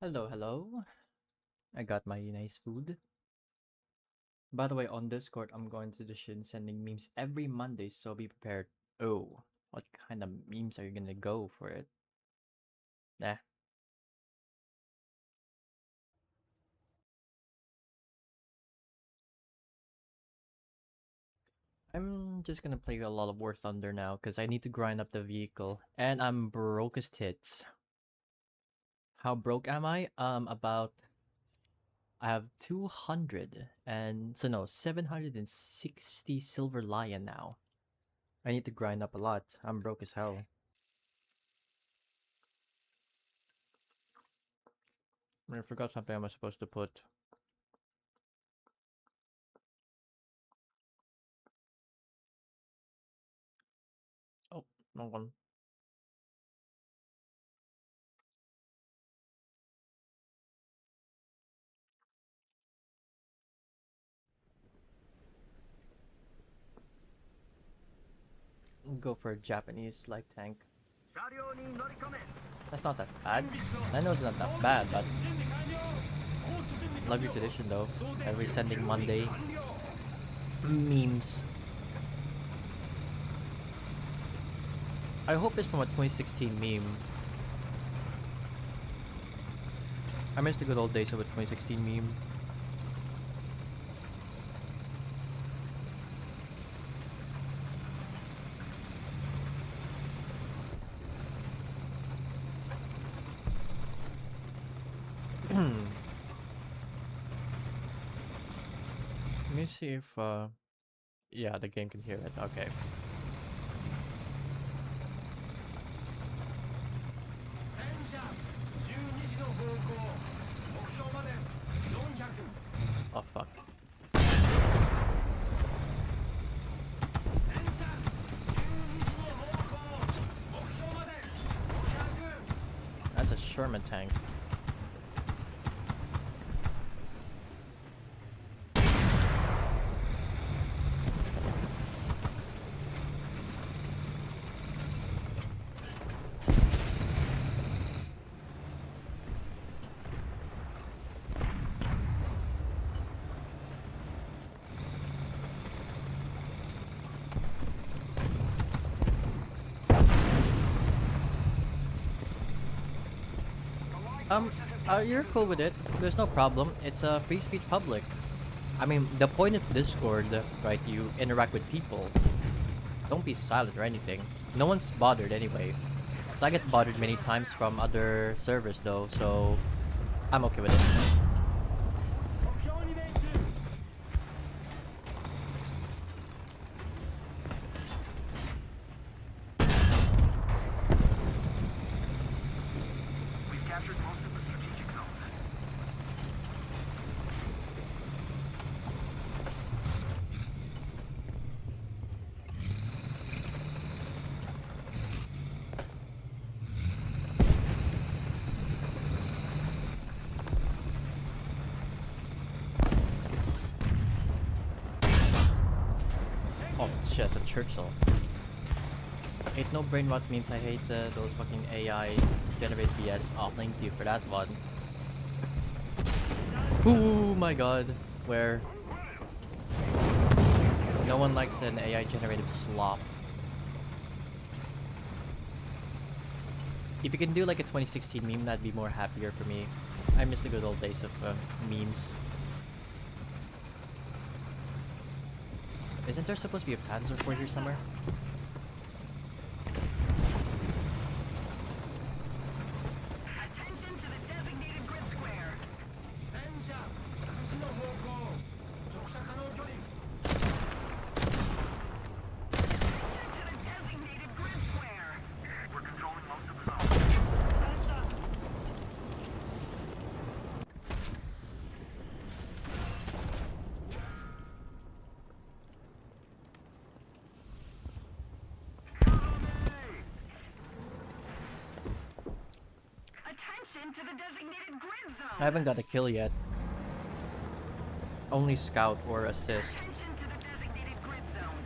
Hello, hello. I got my nice food. By the way, on Discord, I'm going to the shin sending memes every Monday, so be prepared. Oh, what kind of memes are you gonna go for it? Nah. I'm just gonna play a lot of WarThunder now, because I need to grind up the vehicle. And I'm broke as tits. How broke am I? About... I have 200, and... So no, 760 silver lion now. I need to grind up a lot. I'm broke as hell. I forgot something I was supposed to put. Oh, wrong one. Go for a Japanese light tank. That's not that bad. I know it's not that bad, but love your tradition though. Every sending Monday memes. I hope it's from a 2016 meme. I miss the good old days of a 2016 meme. Let me see if yeah, the game can hear it. Okay. Oh fuck. That's a Sherman tank. You're cool with it. There's no problem. It's a free speech public. I mean, the point of Discord, right? You interact with people. Don't be silent or anything. No one's bothered anyway. So I get bothered many times from other servers though, so I'm okay with it. Oh, it's just a Churchill. Ain't no brain rot memes. I hate those fucking AI generated BS. Oh, thank you for that one. Oh my god. Where? No one likes an AI generated slop. If you can do like a 2016 meme, that'd be more happier for me. I miss the good old days of memes. Isn't there supposed to be a Panzer Fort here somewhere? Attention to the designated grid square. We're controlling most of the zone. Attention to the designated grid zone. I haven't got a kill yet. Only scout or assist. Attention to the designated grid zone.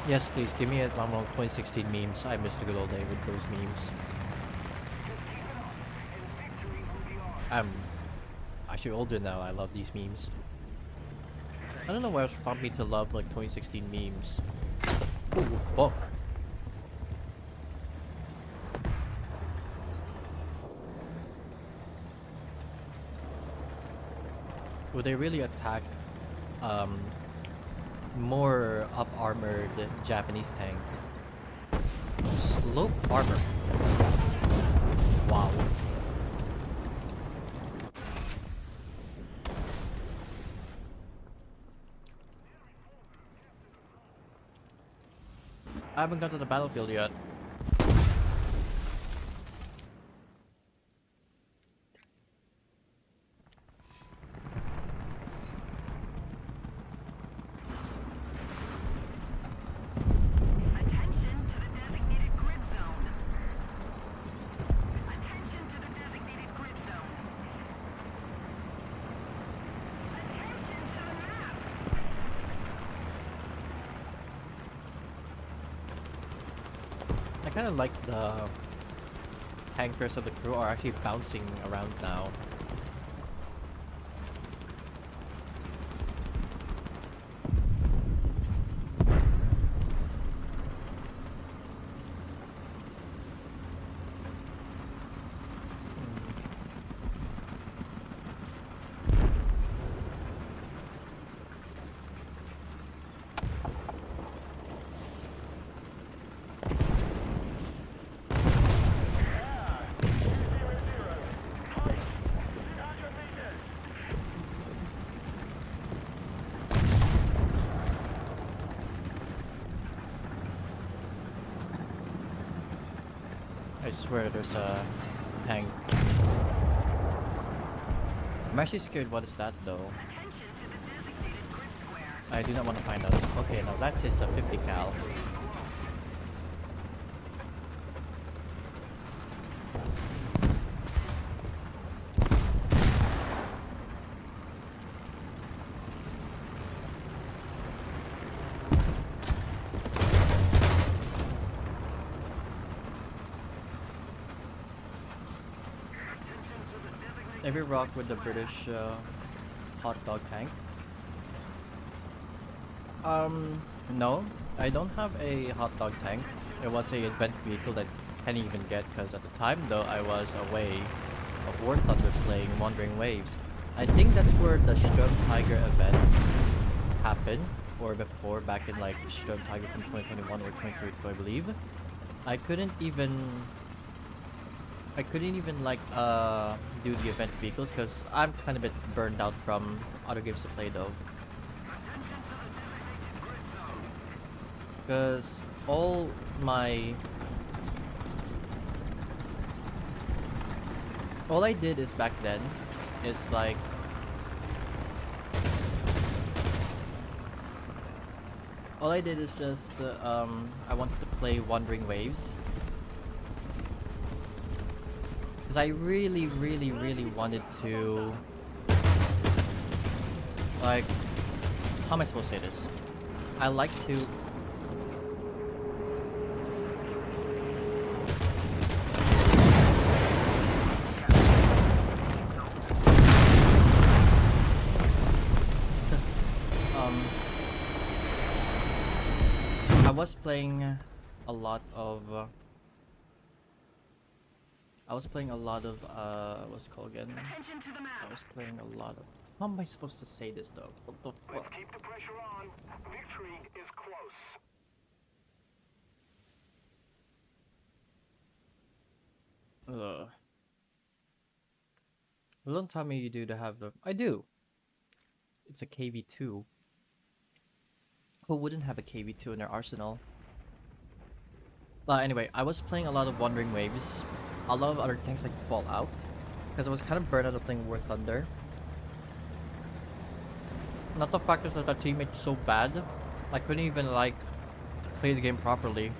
Yes, please give me one more 2016 memes. I miss the good old day with those memes. I'm actually older now. I love these memes. I don't know what else prompted me to love like 2016 memes. Oh fuck. Would they really attack more up armored Japanese tank? Slope armor. Wow. I haven't got to the battlefield yet. Attention to the designated grid zone. Attention to the designated grid zone. Attention to the map. I kind of like the tankers of the crew are actually bouncing around now. I swear there's a tank. I'm actually scared what is that though. Attention to the designated grid square. I do not want to find out. Okay, now that is a 50 cal. Every rock with the British hot dog tank. No, I don't have a hot dog tank. It was a event vehicle that I didn't even get because at the time though I was away of WarThunder playing Wandering Waves. I think that's where the Sturm Tiger event happened, or before, back in like Sturm Tiger from 2021 or 2022 I believe. I couldn't even like do the event vehicles because I'm kind of a bit burned out from other games to play though. Because all I did is back then is like all I did is just I wanted to play Wandering Waves. Because I really wanted to, like, how am I supposed to say this? I like to I was playing a lot of what's it called again? Attention to the map. I was playing a lot of. How am I supposed to say this though? What the fuck? Let's keep the pressure on. Victory is close. Ugh. Don't tell me you do to have the. I do. It's a KV2. Who wouldn't have a KV2 in their arsenal? But anyway, I was playing a lot of Wandering Waves. A lot of other tanks like Fallout. Because I was kind of burned out of playing WarThunder. Not the fact that the teammate's so bad. I couldn't even like play the game properly.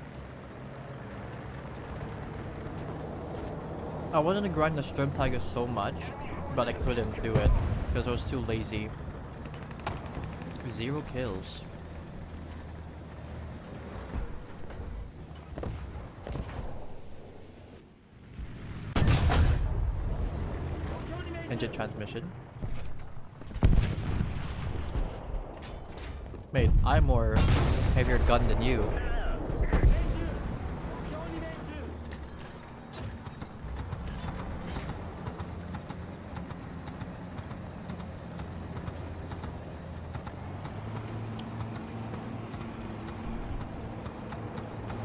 I wanted to grind the Sturm Tiger so much, but I couldn't do it because I was too lazy. 0 kills. Engine transmission. Mate, I'm more heavier gun than you.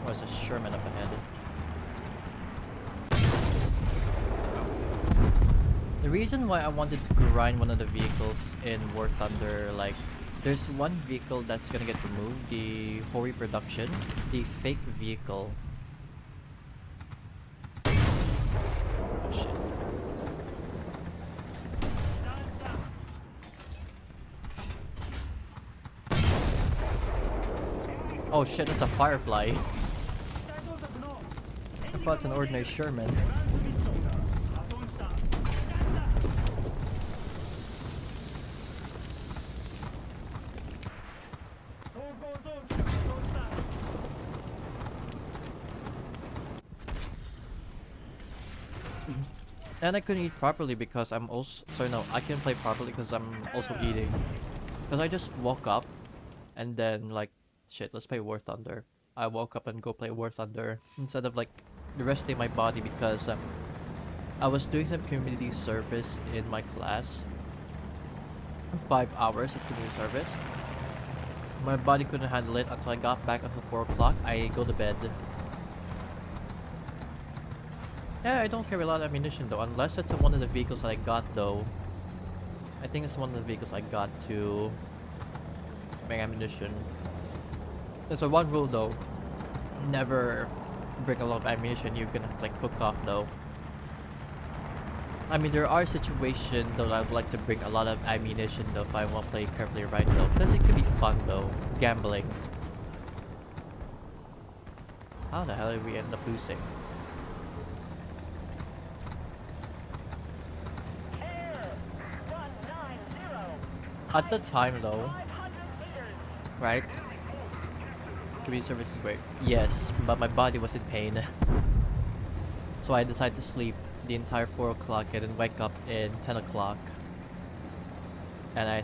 There's a Sherman up ahead. The reason why I wanted to grind one of the vehicles in WarThunder, like, there's one vehicle that's gonna get removed, the Hori production, the fake vehicle. Oh shit. Oh shit, that's a Firefly. I thought it's an ordinary Sherman. And I couldn't eat properly because I'm also... Sorry, no, I couldn't play properly because I'm also eating. Because I just woke up and then like, shit, let's play War Thunder. I woke up and go play War Thunder instead of like resting my body because I was doing some community service in my class. 5 hours of community service. My body couldn't handle it until I got back until 4 o'clock. I go to bed. Yeah, I don't carry a lot of ammunition though, unless it's one of the vehicles that I got though. I think it's one of the vehicles I got to make ammunition. There's one rule though, never bring a lot of ammunition you're gonna like cook off though. I mean, there are situations though I would like to bring a lot of ammunition though if I want to play carefully right though, because it could be fun though, gambling. How the hell did we end up losing? At the time though, right? Community service is great. Yes, but my body was in pain. So I decided to sleep the entire 4 o'clock and then wake up in 10 o'clock. And I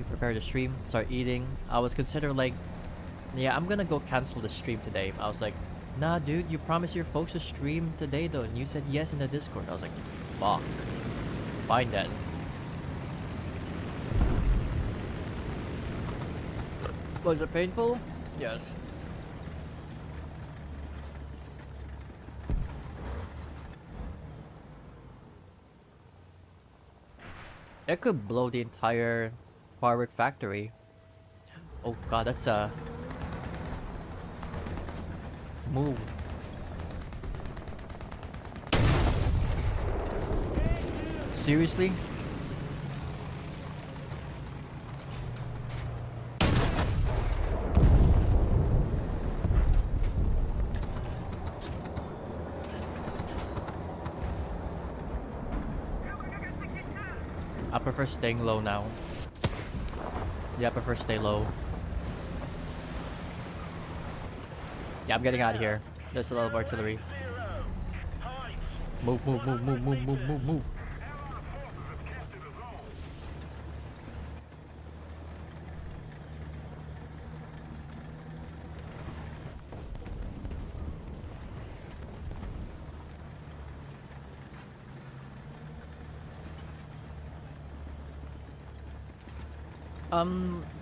prepared the stream, start eating. I was considering like, yeah, I'm gonna go cancel the stream today. I was like, nah dude, you promised your folks to stream today though, and you said yes in the Discord. I was like, fuck. Fine then. Was it painful? Yes. It could blow the entire firework factory. Oh god, that's a move. Seriously? I prefer staying low now. Yeah, I prefer stay low. Yeah, I'm getting out of here. There's a lot of artillery. Move, move, move, move, move, move, move, move.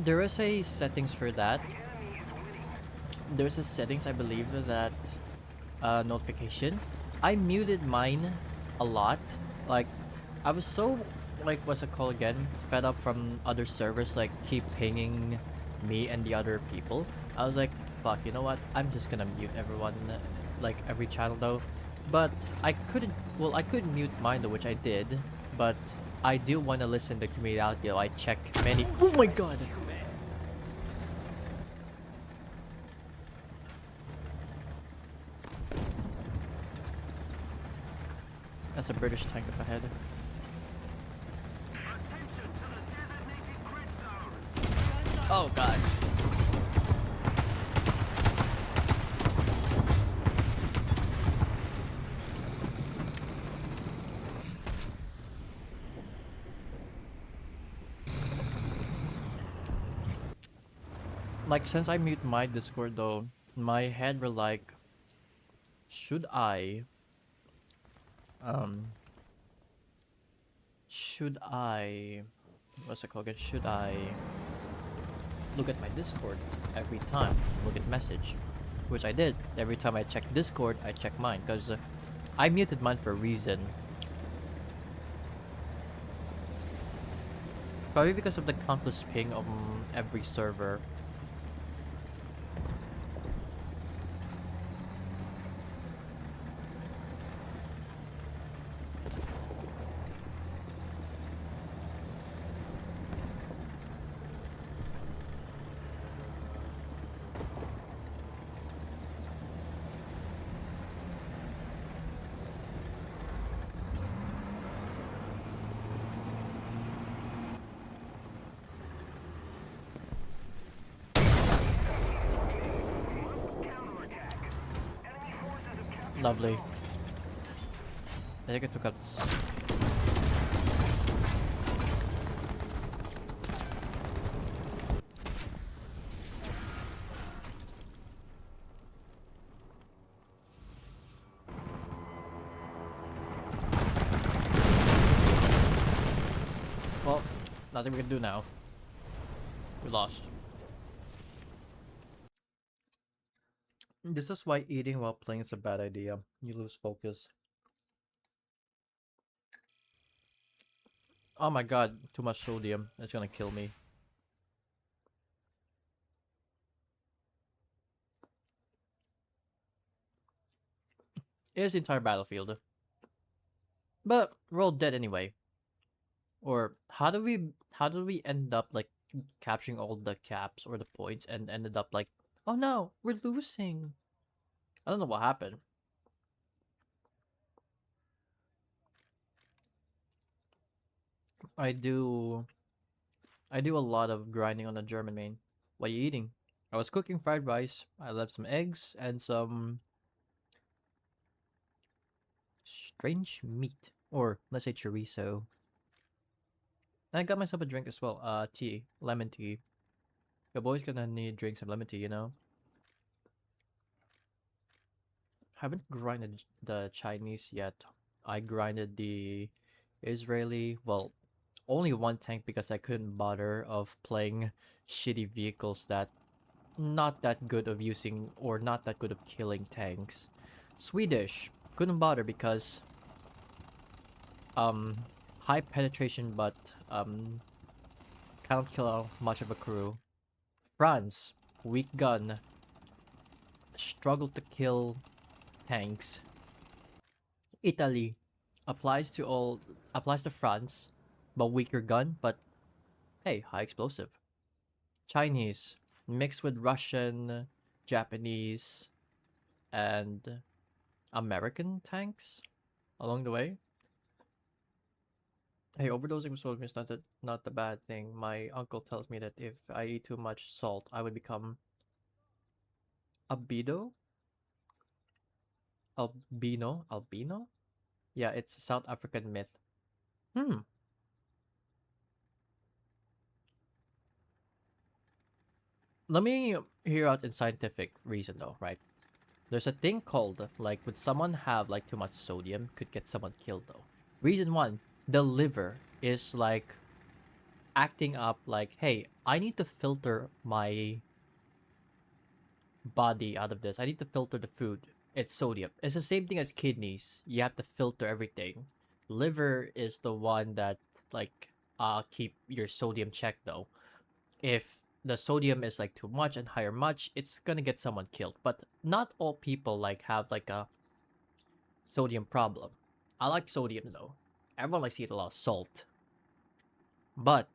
There is a settings for that. There's a settings, I believe, that notification. I muted mine a lot. Like, I was so, like, what's it called again? Fed up from other servers, like, keep pinging me and the other people. I was like, fuck, you know what? I'm just gonna mute everyone, like, every channel though. But I couldn't, well, I couldn't mute mine though, which I did. But I do want to listen to the community audio. I check many. Oh my god! That's a British tank up ahead. Oh god. Like, since I mute my Discord though, my head were like, should I, um, should I, what's it called again? Should I look at my Discord every time, look at message, which I did. Every time I check Discord, I check mine, because I muted mine for a reason. Probably because of the countless ping of every server. Lovely. I think I took out this. Well, nothing we can do now. We lost. This is why eating while playing is a bad idea. You lose focus. Oh my god, too much sodium. It's gonna kill me. Here's the entire battlefield. But we're all dead anyway. Or how do we end up like capturing all the caps or the points and ended up like, oh no, we're losing. I don't know what happened. I do I do a lot of grinding on the German main. What are you eating? I was cooking fried rice. I left some eggs and some strange meat. Or let's say chorizo. And I got myself a drink as well. Tea. Lemon tea. Your boy's gonna need drink some lemon tea, you know? Haven't grinded the Chinese yet. I grinded the Israeli. Well, only one tank because I couldn't bother of playing shitty vehicles that not that good of using or not that good of killing tanks. Swedish couldn't bother because um high penetration but cannot kill much of a crew. France, weak gun, struggle to kill tanks. Italy applies to France, but weaker gun, but hey, high explosive. Chinese mixed with Russian, Japanese, and American tanks along the way. Hey, overdosing with sodium is not the bad thing. My uncle tells me that if I eat too much salt, I would become albedo, albino. Yeah, it's a South African myth. Hmm. Let me hear out in scientific reason though, right? There's a thing called like would someone have like too much sodium could get someone killed though. Reason one, the liver is like acting up like, hey, I need to filter my body out of this. I need to filter the food. It's sodium. It's the same thing as kidneys. You have to filter everything. Liver is the one that like keep your sodium checked though. If the sodium is like too much and higher much, it's gonna get someone killed. But not all people like have like a sodium problem. I like sodium though. Everyone likes to eat a lot of salt. But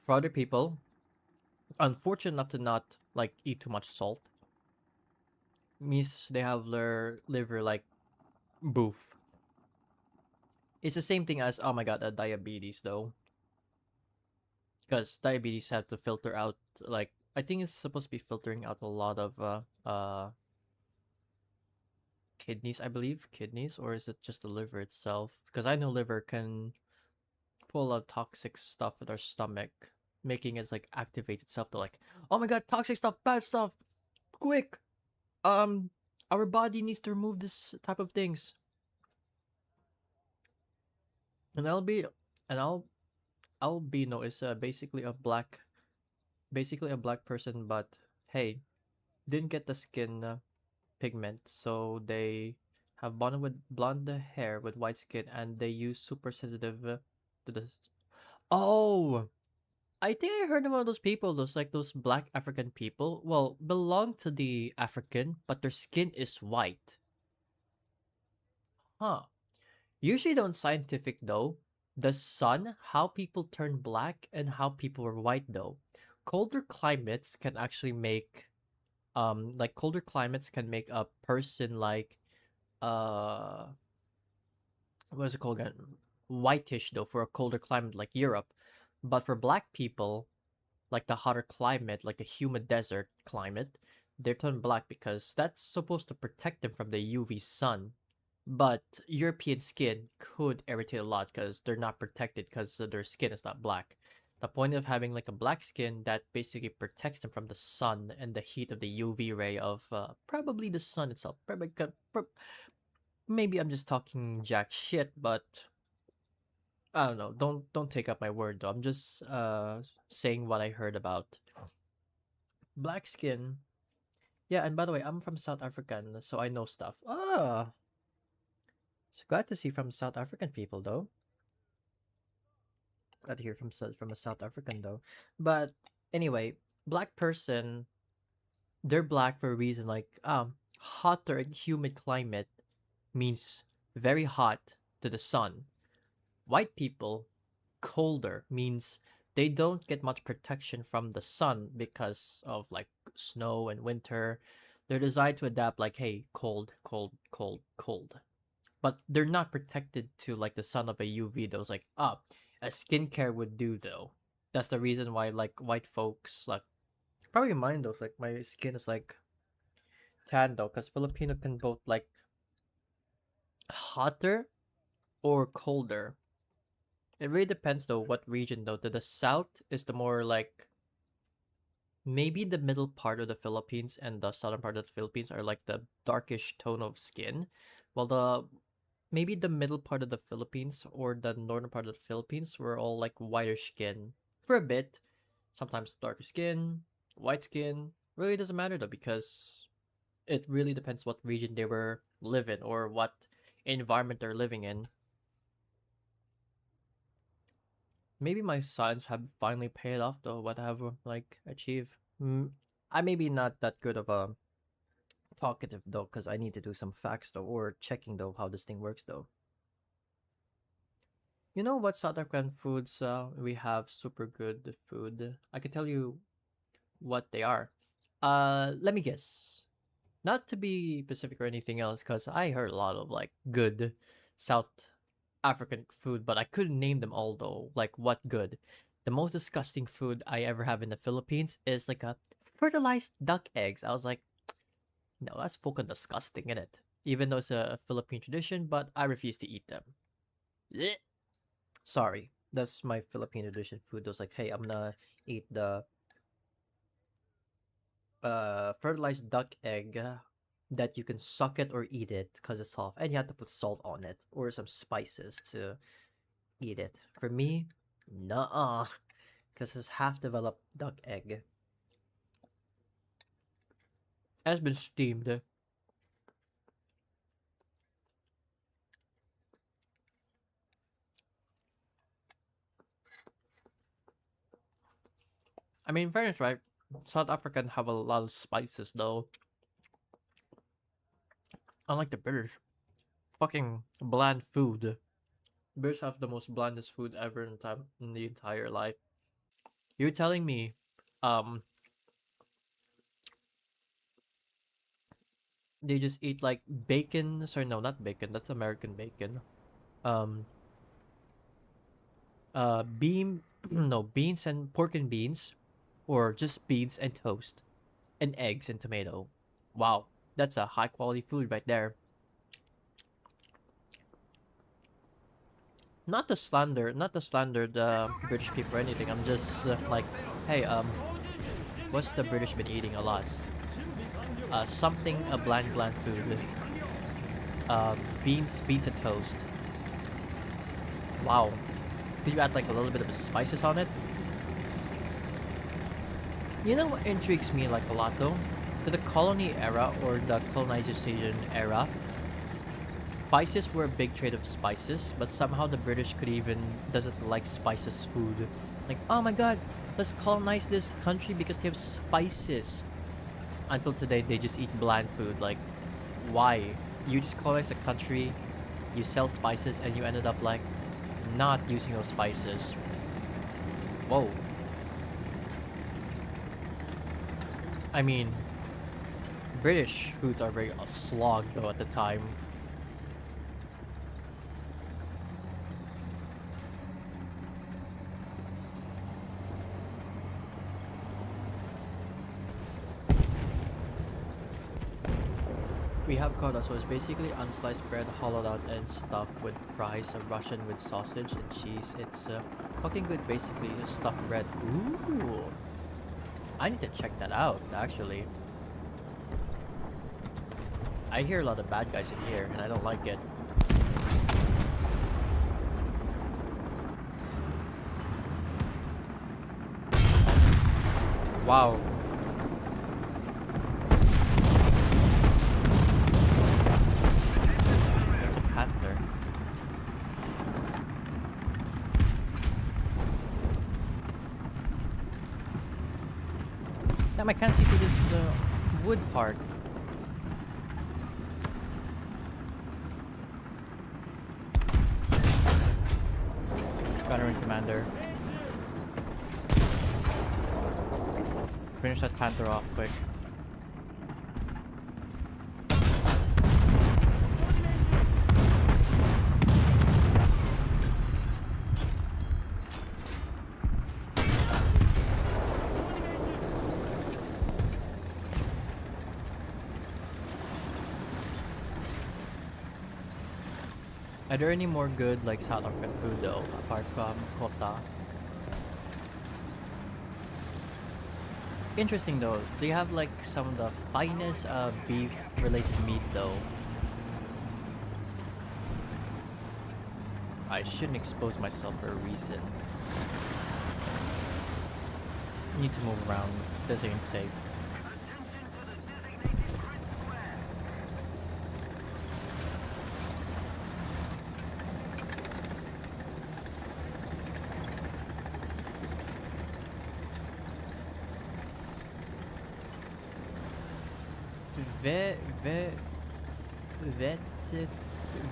for other people, unfortunate enough to not like eat too much salt, means they have their liver like boof. It's the same thing as, oh my god, diabetes though. Because diabetes have to filter out like, I think it's supposed to be filtering out a lot of kidneys, I believe. Kidneys, or is it just the liver itself? Because I know liver can pull out toxic stuff with our stomach. making it like activate itself to like, oh my god, toxic stuff, bad stuff, quick. Our body needs to remove this type of things, and and albino is basically a black person, but hey, didn't get the skin pigment, so they have blonde hair with white skin, and they use super sensitive to the. Oh, I think I heard about those people, those black African people. Well, belong to the African, but their skin is white. Huh. Usually don't scientific though. The sun, how people turn black and how people are white though. Colder climates can actually make colder climates can make a person like uh what is it called again? Whitish though for a colder climate like Europe. But for black people, like the hotter climate, like a humid desert climate, they're turned black because that's supposed to protect them from the UV sun. But European skin could irritate a lot because they're not protected because their skin is not black. The point of having like a black skin that basically protects them from the sun and the heat of the UV ray of probably the sun itself. Maybe I'm just talking jack shit, but I don't know. Don't take up my word though. I'm just saying what I heard about black skin. Yeah, and by the way, I'm from South Africa, so I know stuff. Ah, so glad to see from South African people though. Glad to hear from a South African though. But anyway, black person, they're black for a reason. Like hotter and humid climate means very hot to the sun. White people, colder means they don't get much protection from the sun because of like snow and winter. They're designed to adapt like, hey, cold, cold, cold, cold. But they're not protected to like the sun of a UV. Those like, a skincare would do though. That's the reason why like white folks like probably mine though. Like my skin is like tan though, because Filipino can both like hotter or colder. It really depends though what region though. To the south is the more like maybe the middle part of the Philippines and the southern part of the Philippines are like the darkish tone of skin, while the maybe the middle part of the Philippines or the northern part of the Philippines were all like whiter skin for a bit. Sometimes darker skin, white skin. Really doesn't matter though because it really depends what region they were living or what environment they're living in. Maybe my science have finally paid off though. What I have like achieved. I maybe not that good of a talkative though, because I need to do some facts though, or checking though how this thing works though. You know what South African foods we have super good food. I can tell you what they are. Let me guess. Not to be specific or anything else, because I heard a lot of like good South African food, but I couldn't name them all though. Like what good? The most disgusting food I ever have in the Philippines is like a fertilized duck eggs. I was like, no, that's fucking disgusting, isn't it? Even though it's a Philippine tradition, but I refuse to eat them. Blech. Sorry, that's my Philippine tradition food. It was like, hey, I'm gonna eat the fertilized duck egg that you can suck it or eat it because it's soft, and you have to put salt on it or some spices to eat it. For me, nah, because it's half developed duck egg. Has been steamed. I mean, in fairness, right? South African have a lot of spices though. Unlike the British, fucking bland food. British have the most blandest food ever in the entire life. You're telling me, um, they just eat like bacon? Sorry, no, not bacon. That's American bacon. Um, bean, no, beans and pork and beans, or just beans and toast, and eggs and tomato. Wow, that's a high quality food right there. not to slander the British people or anything. I'm just like, hey, what's the British been eating a lot? Something a bland food. Beans and toast. Wow. Could you add like a little bit of spices on it? You know what intrigues me like a lot though? To the colony era or the colonization era, spices were a big trade of spices, but somehow the British could even doesn't like spices food. Like, oh my god, let's colonize this country because they have spices. Until today, they just eat bland food. Like, why? You just colonize a country, you sell spices, and you ended up like not using those spices. Whoa. I mean, British foods are very slog though at the time. We have coda, so it's basically unsliced bread hollowed out and stuffed with fries, a Russian with sausage and cheese. It's fucking good, basically just stuffed bread. Ooh, I need to check that out actually. I hear a lot of bad guys in here and I don't like it. Wow. That's a panther. Damn, I can't see through this wood part. Gunner and commander. Finish that panther off quick. Are there any more good like South African food though, apart from kota? Interesting though, they have like some of the finest beef related meat though. I shouldn't expose myself for a reason. Need to move around, this ain't safe.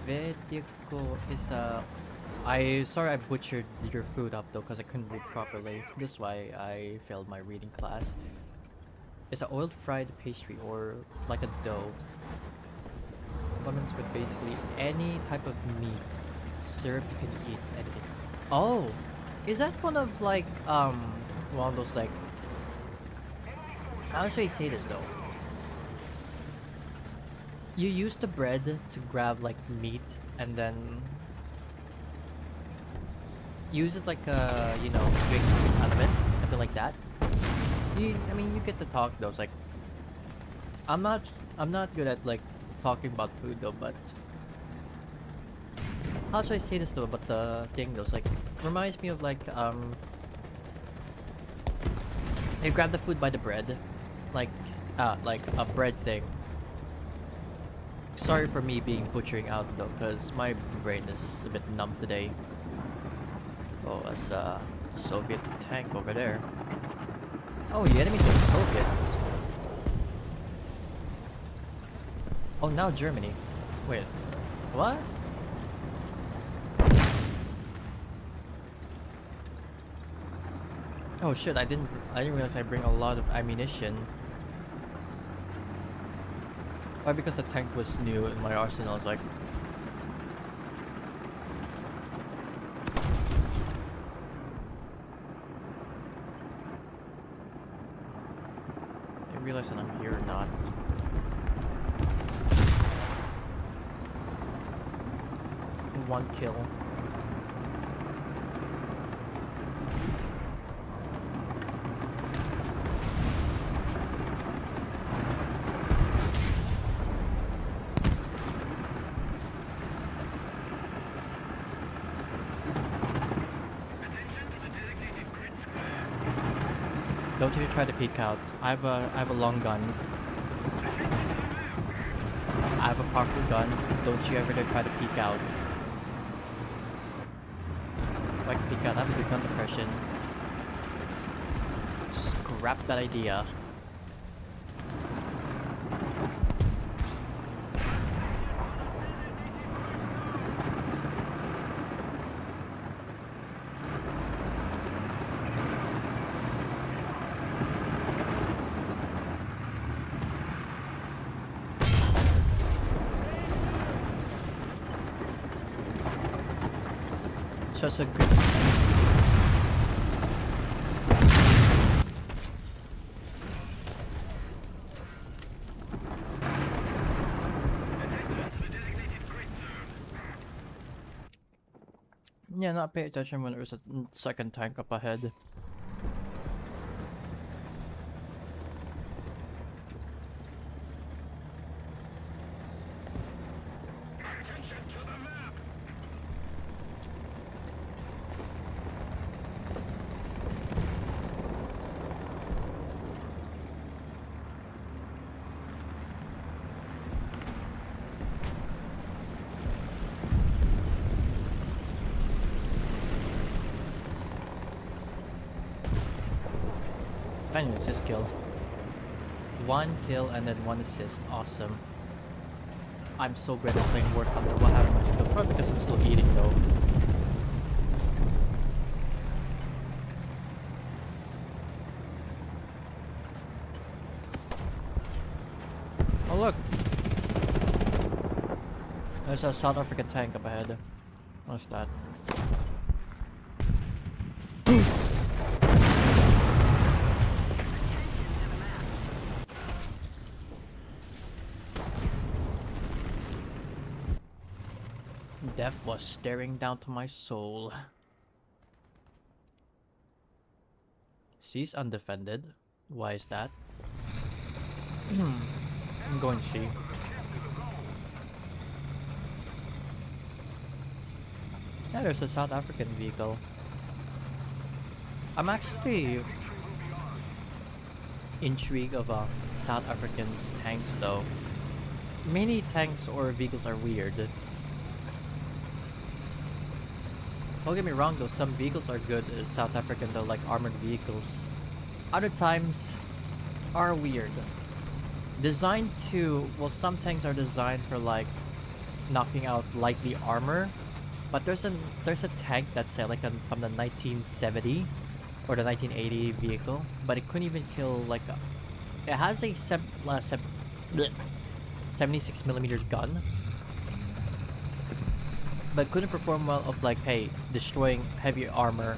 Vertical is sorry I butchered your food up though because I couldn't read properly. This is why I failed my reading class. It's an oiled fried pastry or like a dough. Complements with basically any type of meat. Syrup you can eat anything. Oh! Is that one of like one of those like, how should I say this though? You use the bread to grab like meat and then use it like a, you know, big soup out of it, something like that. I mean, you get to talk though. It's like, I'm not good at like talking about food though, but how should I say this though? About the thing though, it's like reminds me of like you grab the food by the bread, like a bread thing. Sorry for me being butchering out though, because my brain is a bit numb today. Oh, that's a Soviet tank over there. Oh, the enemies are Soviets. Oh, now Germany. Wait, what? Oh shit! I didn't realize I bring a lot of ammunition. Why? Because the tank was new in my arsenal. I was like, I realize that I'm here or not. One kill. Don't you try to peek out. I have a long gun. I have a powerful gun. Don't you ever dare try to peek out. If I can peek out, I have a good gun depression. Scrap that idea. Such a good. Yeah, not pay attention when there's a second tank up ahead. Anyways, his kill. 1 kill and then 1 assist. Awesome. I'm so great at playing WarThunder. What happened to my skill? Probably because I'm still eating though. Oh look! There's a South African tank up ahead. What's that? Death was staring down to my soul. C's undefended. Why is that? I'm going C. Yeah, there's a South African vehicle. I'm actually intrigued of South Africans' tanks though. Many tanks or vehicles are weird. Don't get me wrong though, some vehicles are good as South African though, like armored vehicles. Other times are weird. Designed to, well, some tanks are designed for like knocking out lightly armor, but there's a tank that's like from the 1970 or the 1980 vehicle, but it couldn't even kill like it has a 76mm gun, but couldn't perform well of like, hey, destroying heavy armor.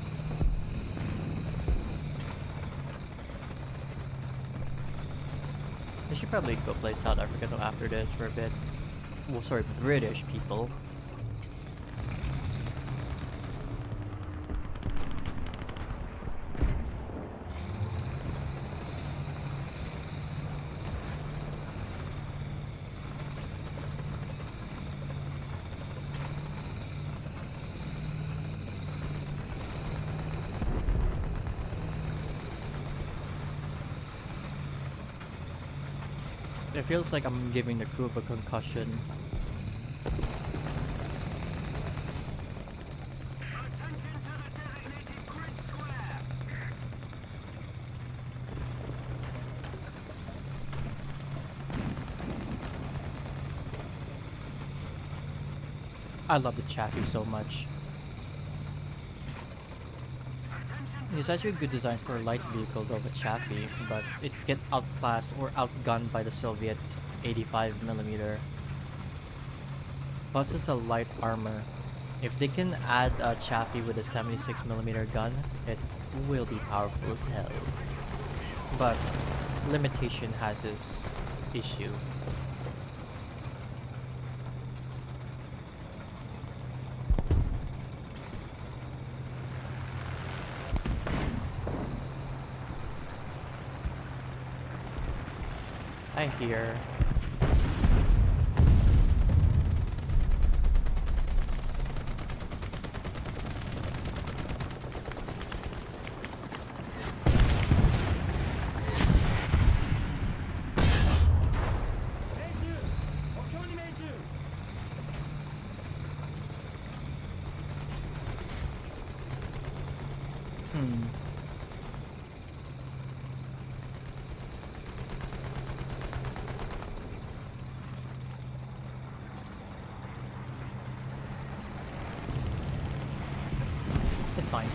I should probably go play South Africa though after this for a bit. Well, sorry, British people. It feels like I'm giving the crew a concussion. I love the Chaffee so much. It's actually a good design for a light vehicle though, the Chaffee, but it get outclassed or outgunned by the Soviet 85mm. Plus it's a light armor. If they can add a Chaffee with a 76mm gun, it will be powerful as hell. But limitation has its issue. I hear. Hmm. It's fine.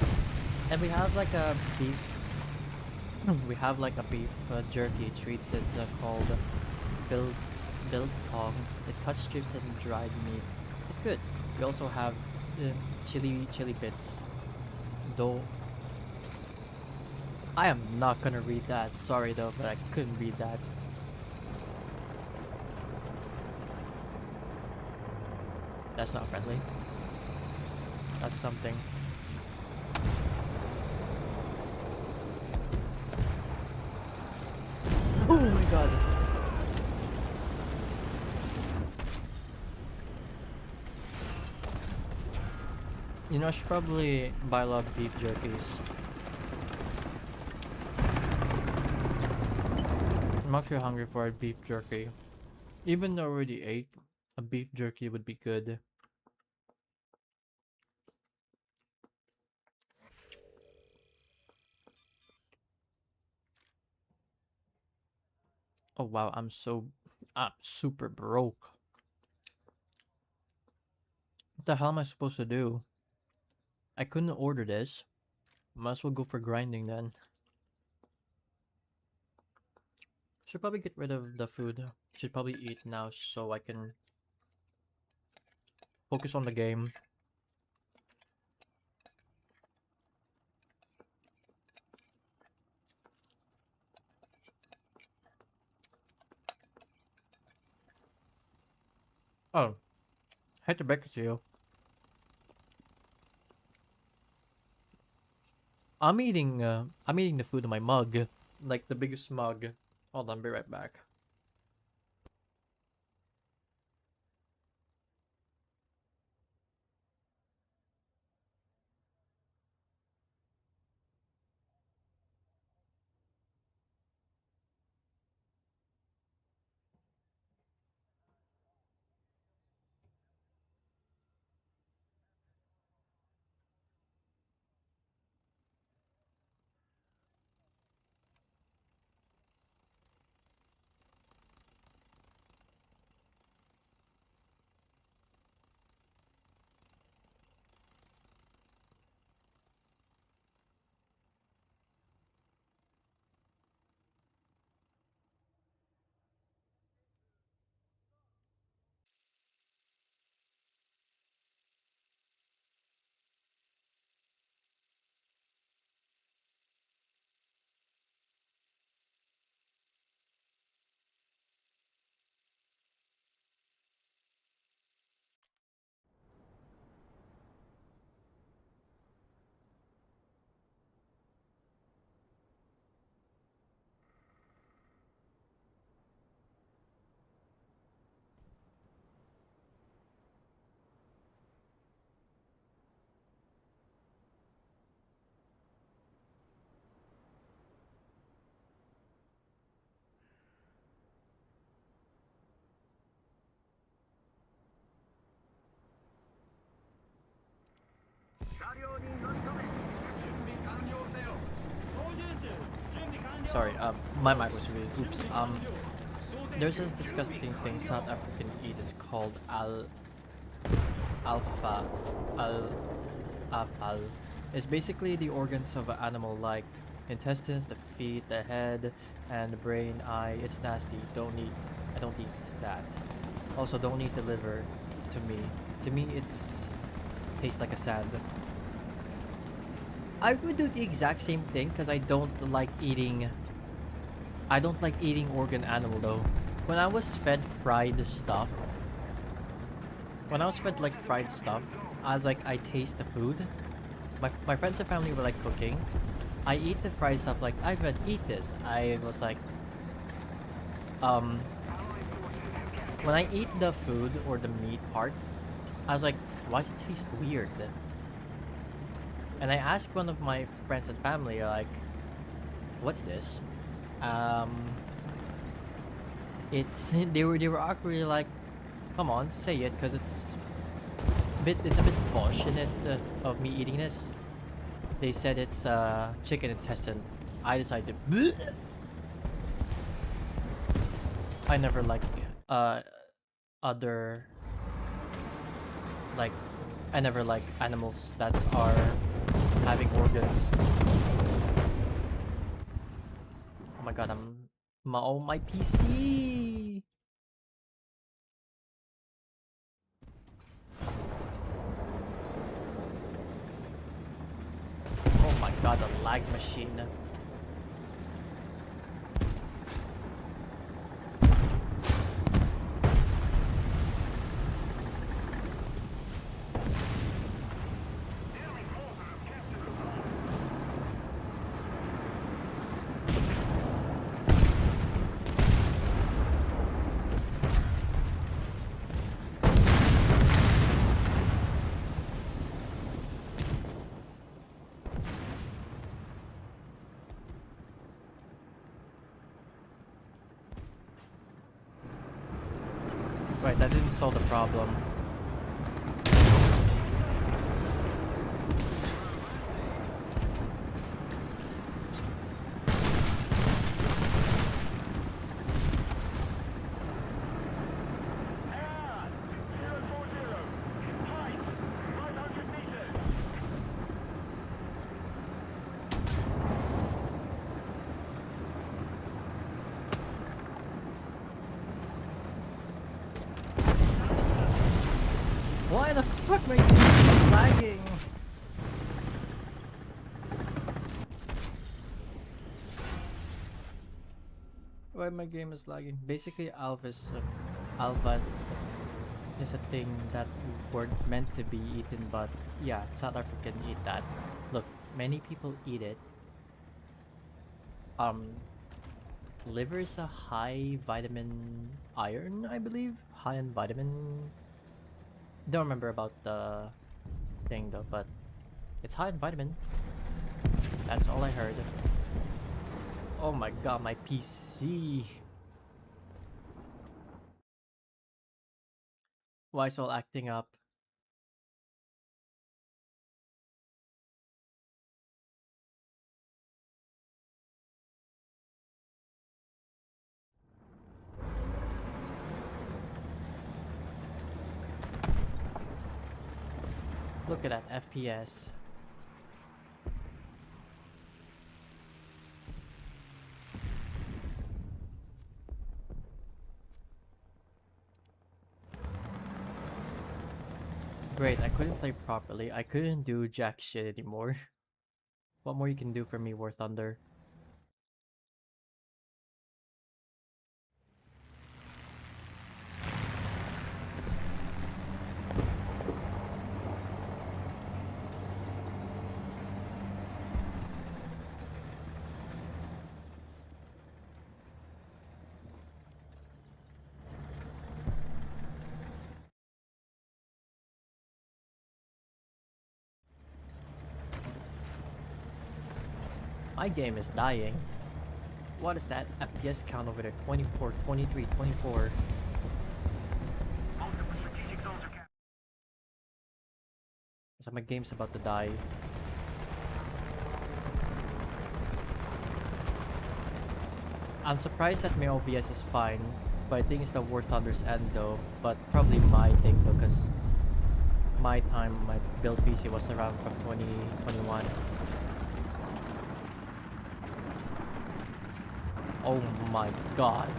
And we have like a beef. We have like a beef jerky treats it called Bil biltong. It cuts strips and dried meat. It's good. We also have chili bits. Though I am not gonna read that. Sorry though, but I couldn't read that. That's not friendly. That's something. Oh my god. You know, I should probably buy a lot of beef jerkies. I'm actually hungry for a beef jerky. Even though I already ate, a beef jerky would be good. Oh wow, I'm super broke. What the hell am I supposed to do? I couldn't order this. Might as well go for grinding then. Should probably get rid of the food. Should probably eat now so I can focus on the game. Oh, hate to break it to you. I'm eating the food in my mug. Like the biggest mug. Hold on, be right back. Sorry, my mic was really oops. There's this disgusting thing South African eat. It's called alpha al afal. It's basically the organs of an animal, like intestines, the feet, the head, and the brain, eye. It's nasty. I don't eat that. Also, don't eat the liver. To me, it's tastes like a sand. I would do the exact same thing because I don't like eating. I don't like eating organ animal though. When I was fed fried stuff, when I was fed like fried stuff, I was like, I taste the food. My friends and family were like cooking. I eat the fried stuff like I've had eat this. I was like, when I eat the food or the meat part, I was like, why does it taste weird? And I asked one of my friends and family, like, what's this? They were awkwardly like, come on, say it, cause it's a bit posh in it of me eating this. They said it's chicken intestine. I decided to. Bleh! I never like other like I never like animals that are having organs. Oh my god, my PC. Oh my god, the lag machine. Right, that didn't solve the problem. Why the fuck my game is lagging? Why my game is lagging? Basically, Alvas is a thing that weren't meant to be eaten, but yeah, South African eat that. Look, many people eat it. Liver is a high vitamin iron, I believe. High in vitamin. Don't remember about the thing though, but it's high in vitamin. That's all I heard. Oh my god, my PC. Why is all acting up? Look at that FPS. Great, I couldn't play properly. I couldn't do jack shit anymore. What more you can do for me, WarThunder? My game is dying. What is that FPS count over there? 24, 23, 24. So my game's about to die. I'm surprised that my OBS is fine, but I think it's the WarThunder's end though. But probably my thing though, because my time, my build PC was around from 2021. Oh my god.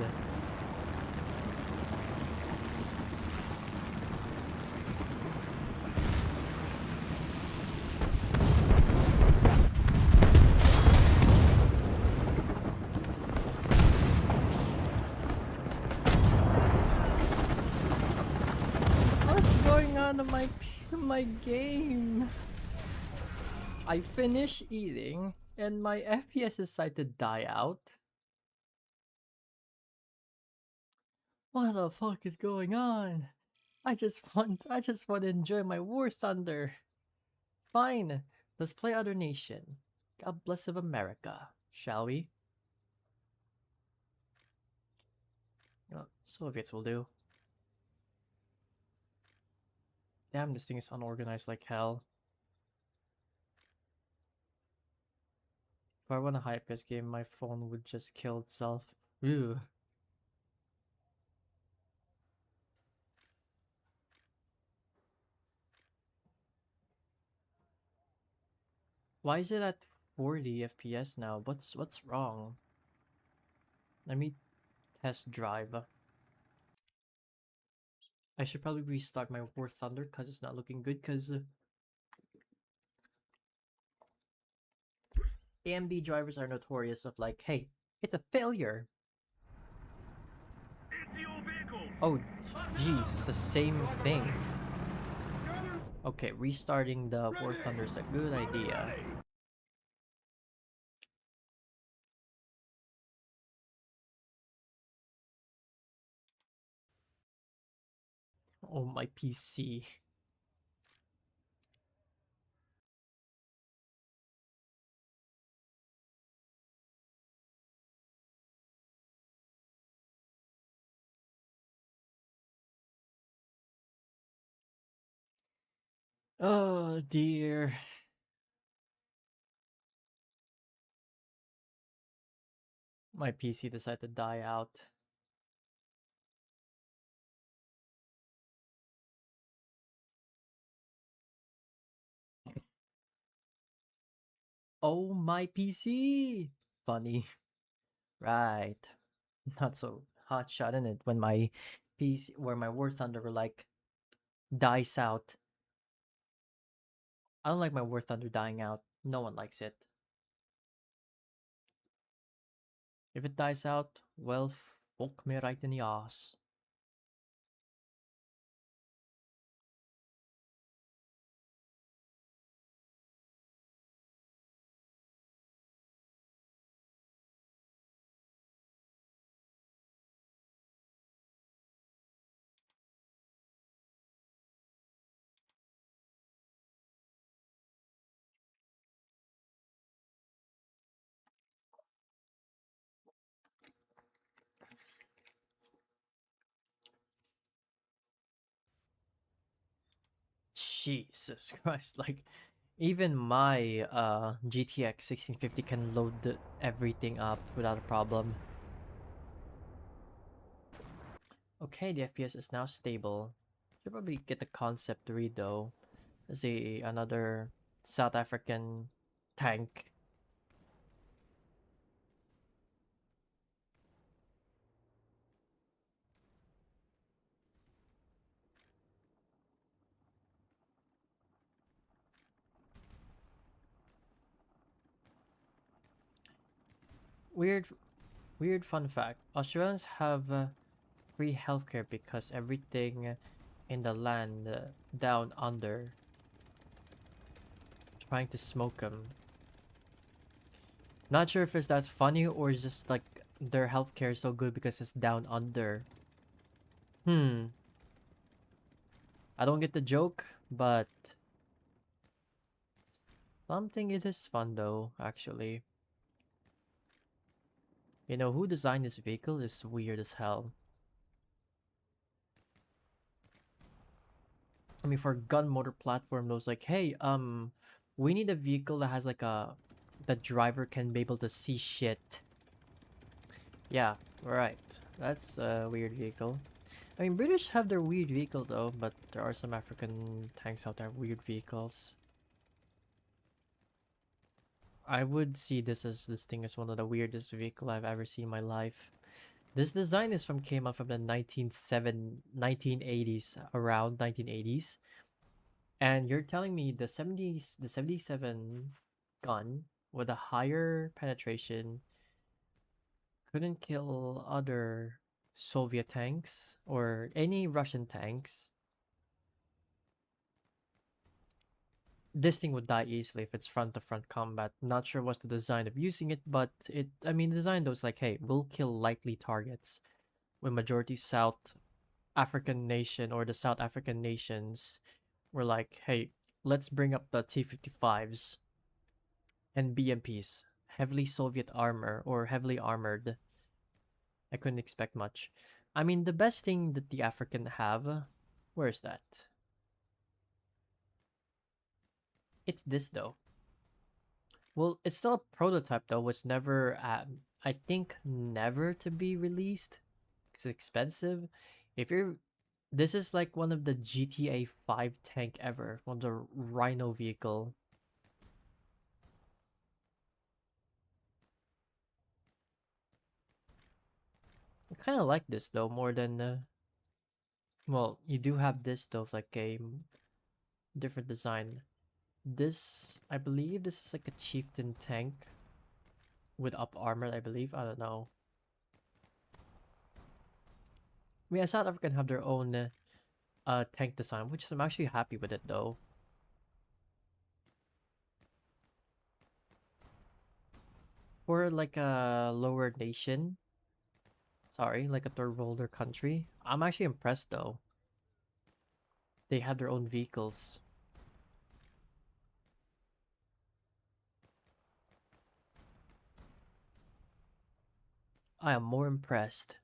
What's going on in my game? I finish eating and my FPS decided to die out. What the fuck is going on? I just want to enjoy my War Thunder. Fine, let's play other nation. God bless of America, shall we? Soviets will do. Damn, this thing is unorganized like hell. I want a high-paced game, my phone would just kill itself. Ew. Why is it at 40 FPS now? What's wrong? Let me test drive. I should probably restart my WarThunder because it's not looking good because AMD drivers are notorious of like, hey, it's a failure. Oh, jeez, it's the same thing. Okay, restarting the WarThunder is a good idea. Oh, my PC. Oh dear. My PC decided to die out. Oh, my PC! Funny. Right. Not so hot shot in it when my PC, where my WarThunder like dies out. I don't like my WarThunder dying out. No one likes it. If it dies out, well, fuck me right in the ass. Jesus Christ, like even my GTX 1650 can load everything up without a problem. Okay, the FPS is now stable. Should probably get the concept to read though. Let's see, another South African tank. Weird, weird fun fact. Australians have free healthcare because everything in the land down under trying to smoke them. Not sure if it's that funny or it's just like their healthcare is so good because it's down under. I don't get the joke, but something it is fun though, actually. You know, who designed this vehicle is weird as hell. I mean, for gun motor platform, those like, hey, we need a vehicle that has like the driver can be able to see shit. Yeah, right. That's a weird vehicle. I mean, British have their weird vehicle though, but there are some African tanks out there weird vehicles. I would see this thing as one of the weirdest vehicle I've ever seen in my life. This design is came out from the 1980s, around 1980s. And you're telling me the 70s, the 77 gun with a higher penetration couldn't kill other Soviet tanks or any Russian tanks. This thing would die easily if it's front to front combat. Not sure what's the design of using it, but I mean, the design was like, hey, we'll kill likely targets. When majority South African nation or the South African nations were like, hey, let's bring up the T-55s and BMPs, heavily Soviet armor or heavily armored. I couldn't expect much. I mean, the best thing that the African have, where is that? It's this though. Well, it's still a prototype though. Was never, I think, never to be released because it's expensive. If you're, this is like one of the GTA 5 tank ever, one of the Rhino vehicle. I kind of like this though more than. Well, you do have this though, like a different design. This, I believe, this is like a chieftain tank with up armor. I believe. I don't know. I mean, South Africa have their own tank design, which I'm actually happy with it though. For like a lower nation, sorry, like a third world country, I'm actually impressed though. They have their own vehicles. I am more impressed.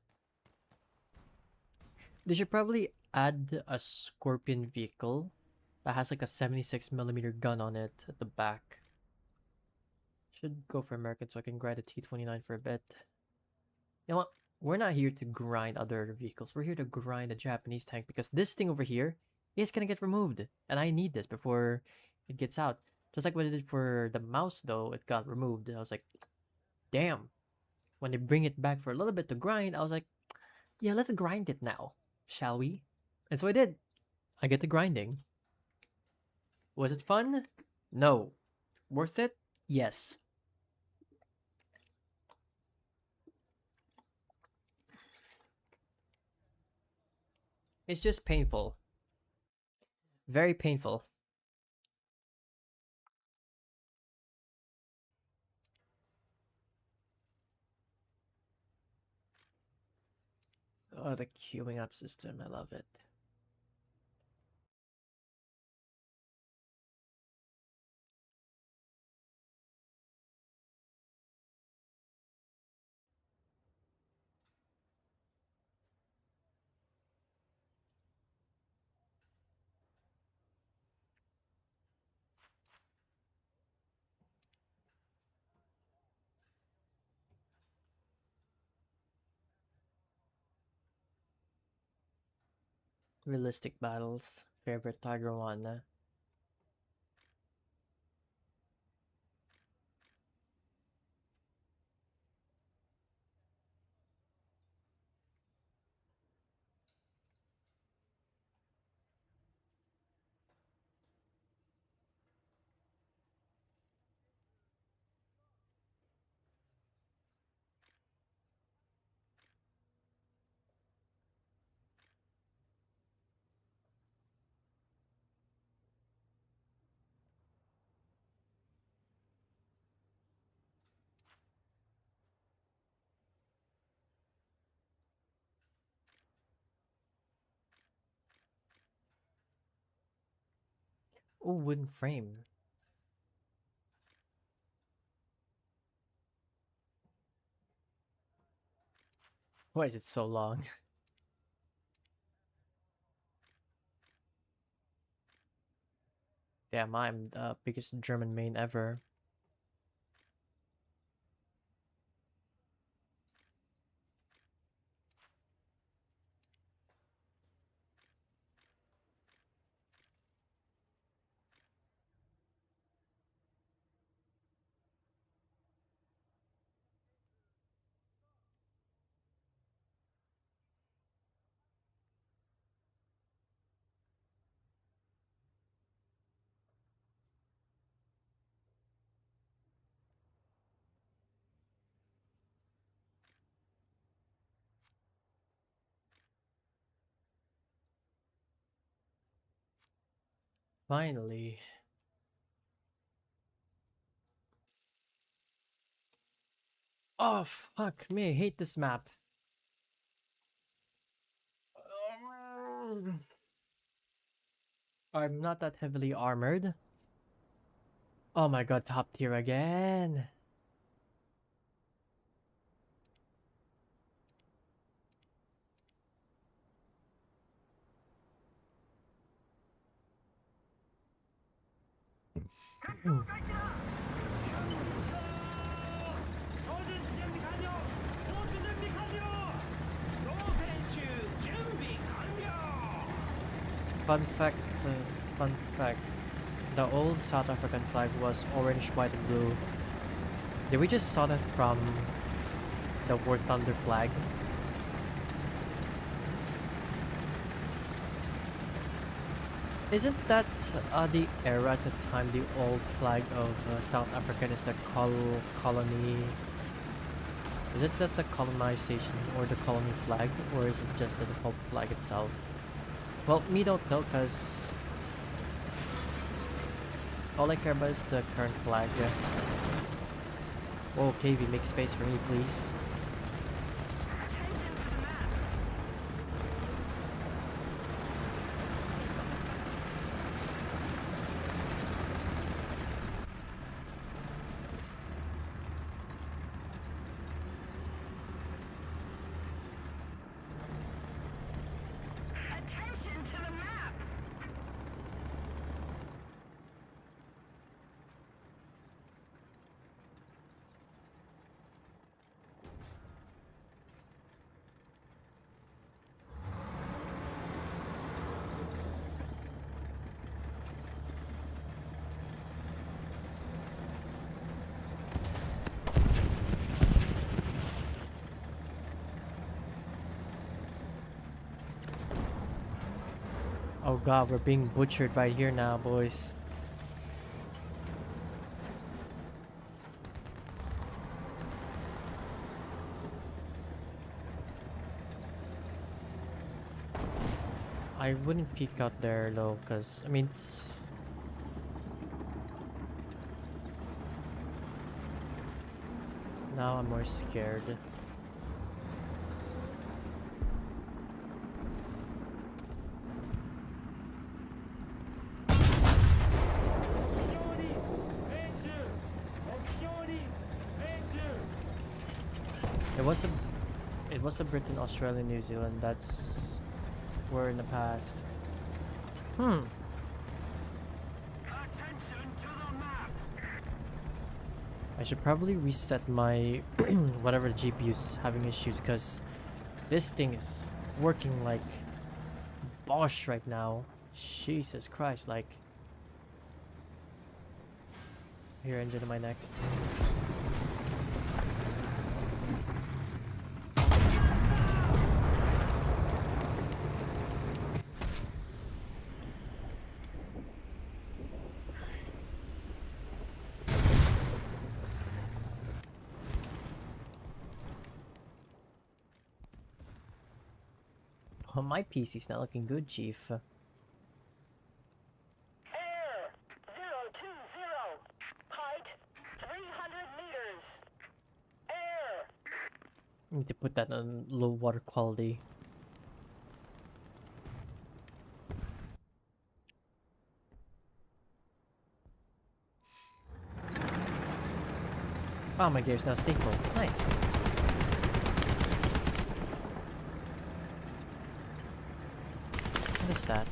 They should probably add a Scorpion vehicle that has like a 76mm gun on it at the back. Should go for American so I can grind a T-29 for a bit. You know what? We're not here to grind other vehicles. We're here to grind a Japanese tank because this thing over here is gonna get removed. And I need this before it gets out. Just like what I did for the mouse though, it got removed. I was like, damn. When they bring it back for a little bit to grind, I was like, yeah, let's grind it now. Shall we? And so I did. I get to grinding. Was it fun? No. Worth it? Yes. It's just painful. Very painful. Oh, the queuing up system. I love it. Realistic battles. Favorite Tiger one. Oh, wooden frame. Why is it so long? Damn, I'm the biggest German main ever. Finally. Oh, fuck me. I hate this map. I'm not that heavily armored. Oh my god, top tier again. Fun fact, uh, fun fact. The old South African flag was orange, white, and blue. Did we just saw that from the WarThunder flag? Isn't that the era at the time the old flag of South African is the colony? Is it that the colonization or the colony flag, or is it just the default flag itself? Well, me don't know, cause all I care about is the current flag. Yeah. Whoa, KV, make space for me, please. Attention to the map. Oh god, we're being butchered right here now, boys. I wouldn't peek out there though, cause I mean it's now I'm more scared. It was a Britain, Australia, New Zealand. That's were in the past. Attention to the map. I should probably reset my whatever the GPU's having issues, because this thing is working like Bosch right now. Jesus Christ, like here, engine am I next? Oh, my PC's not looking good, Chief. Air 020. Height 300 meters. Air. Need to put that on low water quality. Oh, my gear's now stable. Nice. What is that?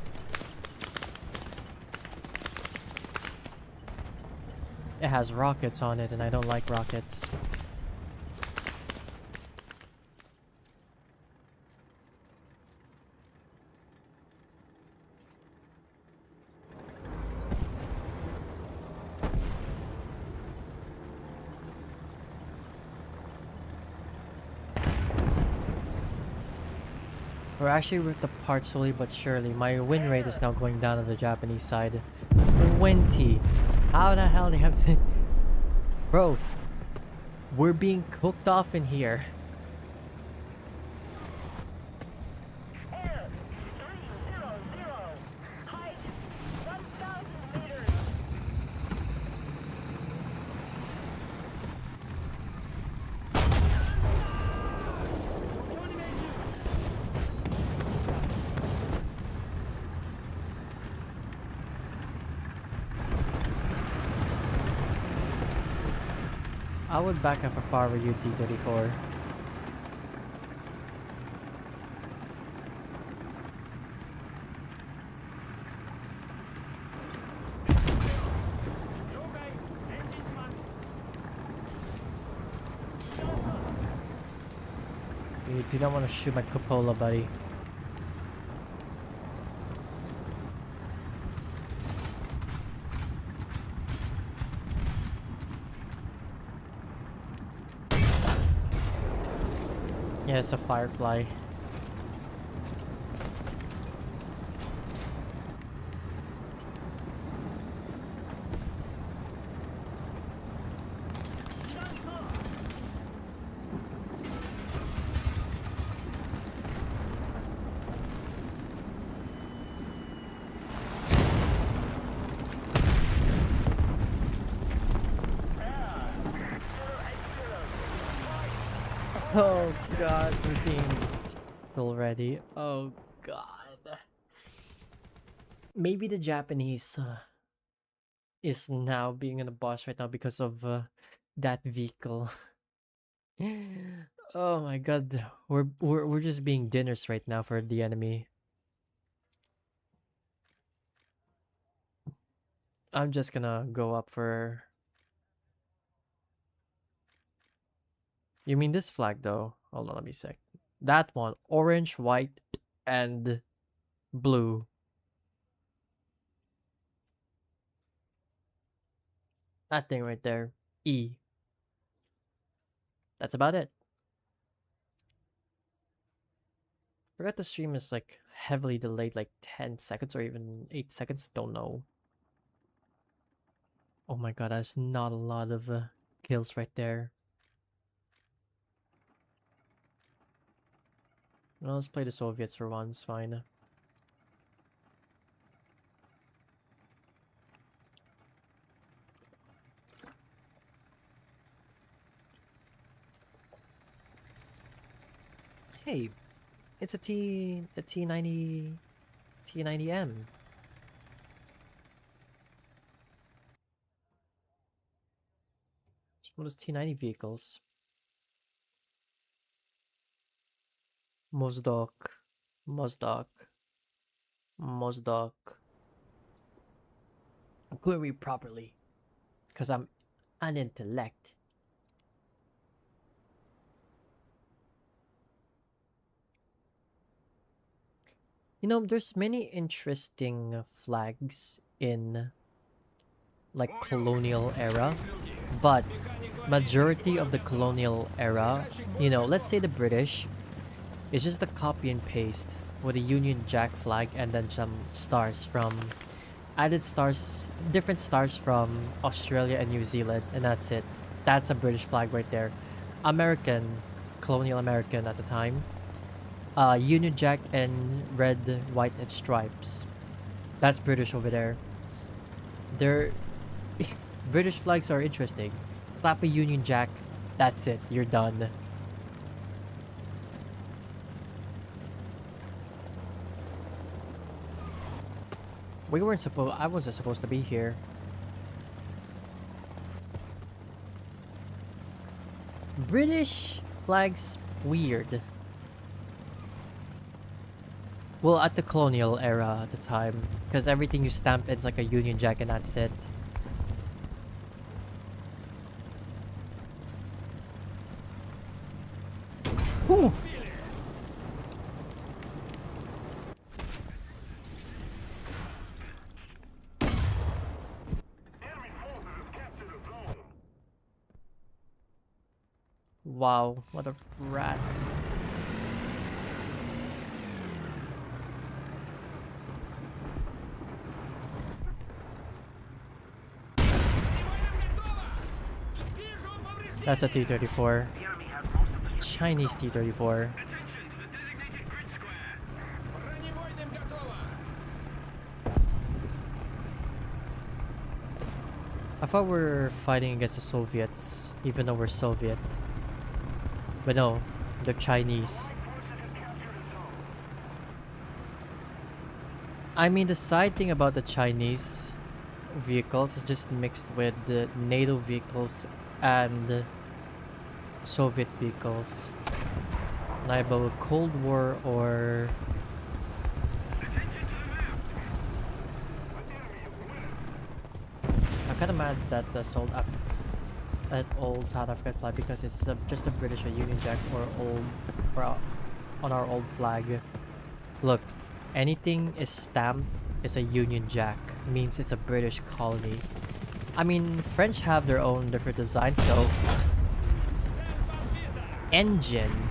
It has rockets on it, and I don't like rockets. We're actually ripped apart slowly but surely. My win rate is now going down on the Japanese side. 20. How the hell do you have to... Bro, we're being cooked off in here. Air 300. Height 1,000 meters. I would back up if I were you, D34. You do not want to shoot my cupola, buddy. Yeah, it's a firefly. Oh god, we're being already. Oh god. Maybe the Japanese is now being in the boss right now because of that vehicle. Oh my god, we're just being dinners right now for the enemy. I'm just gonna go up for. You mean this flag though? Hold on, let me see. That one, orange, white, and blue. That thing right there, E. That's about it. Forgot the stream is like heavily delayed, like 10 seconds or even 8 seconds. Don't know. Oh my god, that's not a lot of kills right there. Well, let's play the Soviets for once, fine. Hey, it's a T90 T90M. It's one of those T90 vehicles. Mozdok, Mozdok, Mozdok. I'm going to read properly, because I'm an intellect. You know, there's many interesting flags in like colonial era, but majority of the colonial era, you know, let's say the British, is just a copy and paste with a Union Jack flag and then some stars from added stars, different stars from Australia and New Zealand, and that's it. That's a British flag right there. American, colonial American at the time. Union Jack and red, white, and stripes. That's British over there. They're British flags are interesting. Slap a Union Jack, that's it. You're done. We weren't supposed. I wasn't supposed to be here. British flags weird. Well, at the colonial era at the time, because everything you stamp it's like a Union Jack and that's it. Whew. Wow, what a rat. That's a T-34. Chinese T-34. I thought we were fighting against the Soviets, even though we're Soviet. But no, they're Chinese. I mean, the side thing about the Chinese vehicles is just mixed with the NATO vehicles and Soviet vehicles. Like about Cold War or I'm kind of mad that the that old South African flag because it's just a British or Union Jack or old or on our old flag. Look, anything is stamped is a Union Jack, means it's a British colony. I mean, French have their own different designs though. Engine.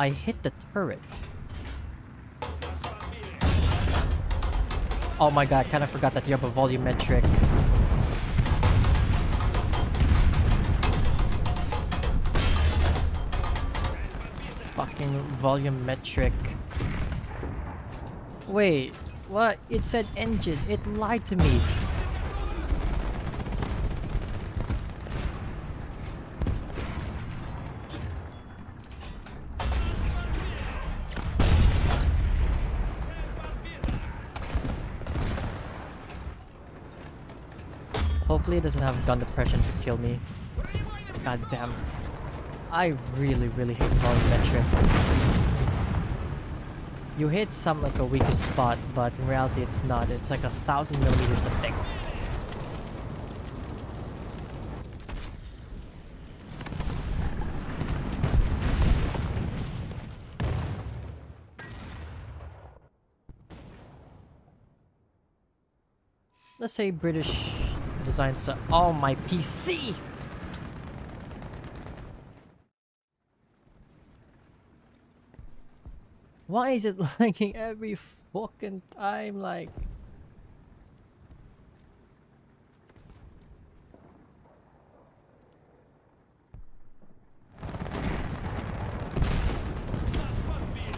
I hit the turret. Oh my god, I kinda forgot that you have a volumetric. Fucking volumetric. Wait, what? It said engine. It lied to me. Hopefully it doesn't have gun depression to kill me. God damn. I really, really hate volumetric. You hit some like a weakest spot, but in reality it's not. It's like 1,000 millimeters of thick. Let's say British design so oh my PC! Why is it lagging every fucking time? Like,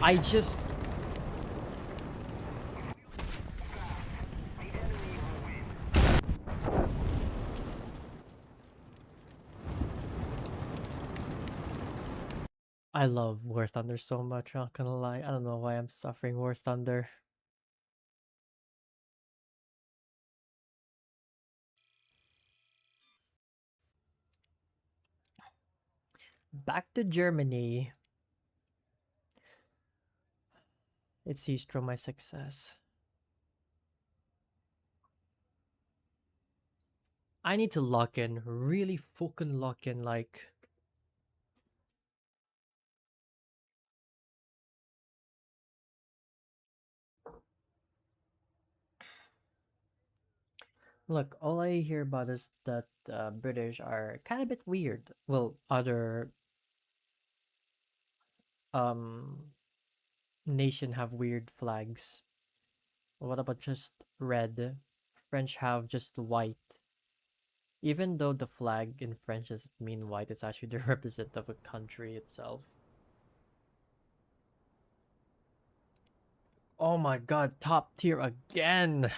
I just I love WarThunder so much, not gonna lie. I don't know why I'm suffering WarThunder. Back to Germany. It seized from my success. I need to lock in, really fucking lock in, like... Look, all I hear about is that British are kind of a bit weird. Well, other um nation have weird flags. What about just red? French have just white. Even though the flag in French doesn't mean white, it's actually the representative of a country itself. Oh my god, top tier again!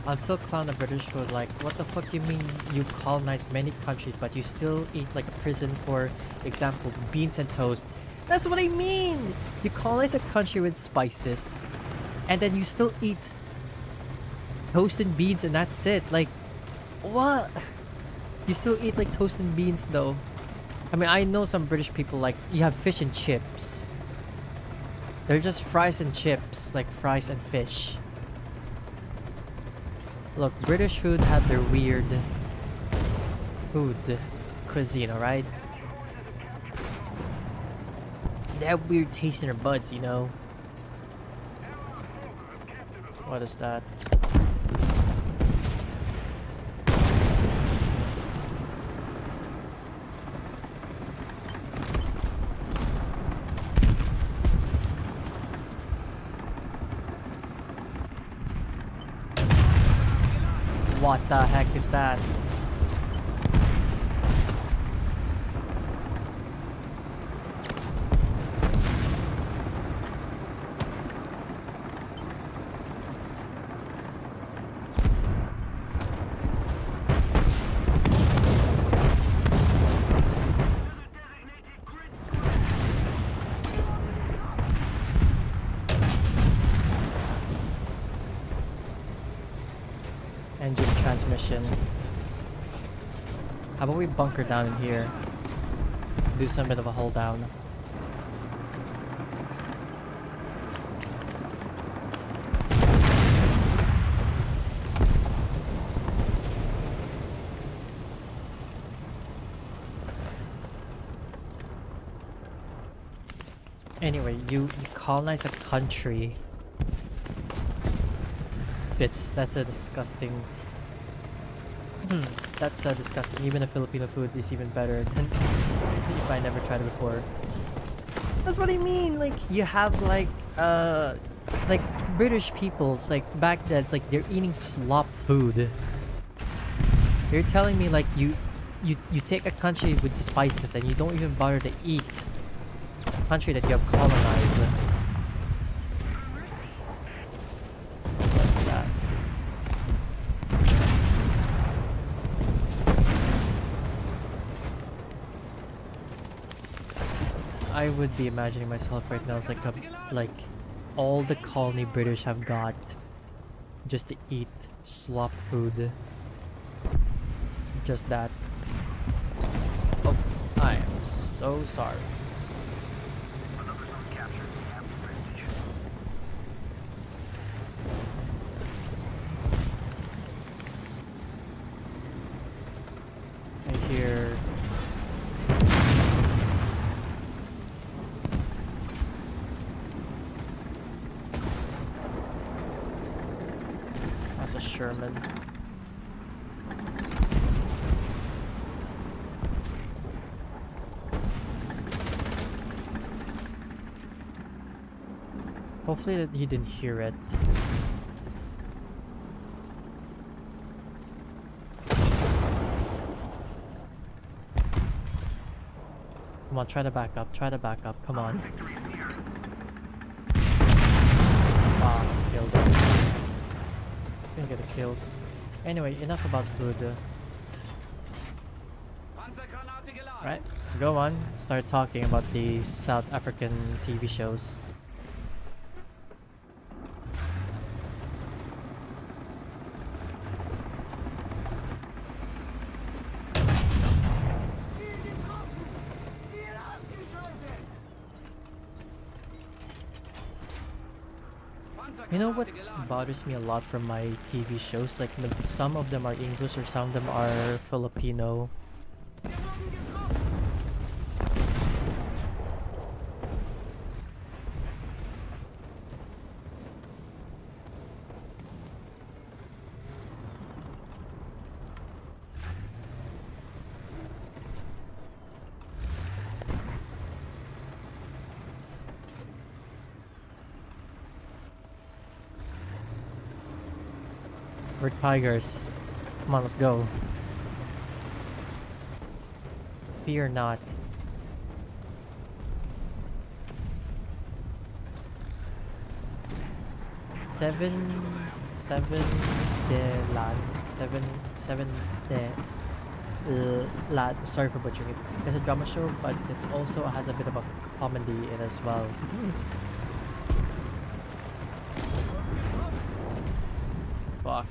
I'm still clown the British for like, what the fuck you mean you colonize many countries but you still eat like a prison for example, beans and toast? That's what I mean! You colonize a country with spices and then you still eat toast and beans and that's it. Like, what? You still eat like toast and beans though. I mean, I know some British people like, you have fish and chips. They're just fries and chips, like fries and fish. Look, British food had their weird food cuisine, alright? They have weird taste in their buds, you know? What is that? What the heck is that? Engine transmission. How about we bunker down in here? Do some bit of a hold down. Anyway, you colonize a country. That's a disgusting. That's disgusting. Even the Filipino food is even better than if I never tried it before. That's what I mean. Like you have like British peoples like back then. It's like they're eating slop food. You're telling me like you take a country with spices and you don't even bother to eat a country that you have colonized. What's that? I would be imagining myself right now as like all the colony British have got just to eat slop food. Just that. Oh, I am so sorry. I hear. That's a Sherman. Hopefully that he didn't hear it. Come on, try to back up. Try to back up. Come on. Wow, killed him. Didn't get the kills. Anyway, enough about food. Right, go on. Start talking about the South African TV shows. You know what bothers me a lot from my TV shows? Like some of them are English or some of them are Filipino. We're tigers. Come on, let's go. Fear not. Seven de lad. Seven de lad. Sorry for butchering it. It's a drama show, but it also has a bit of a comedy in it as well. Fuck.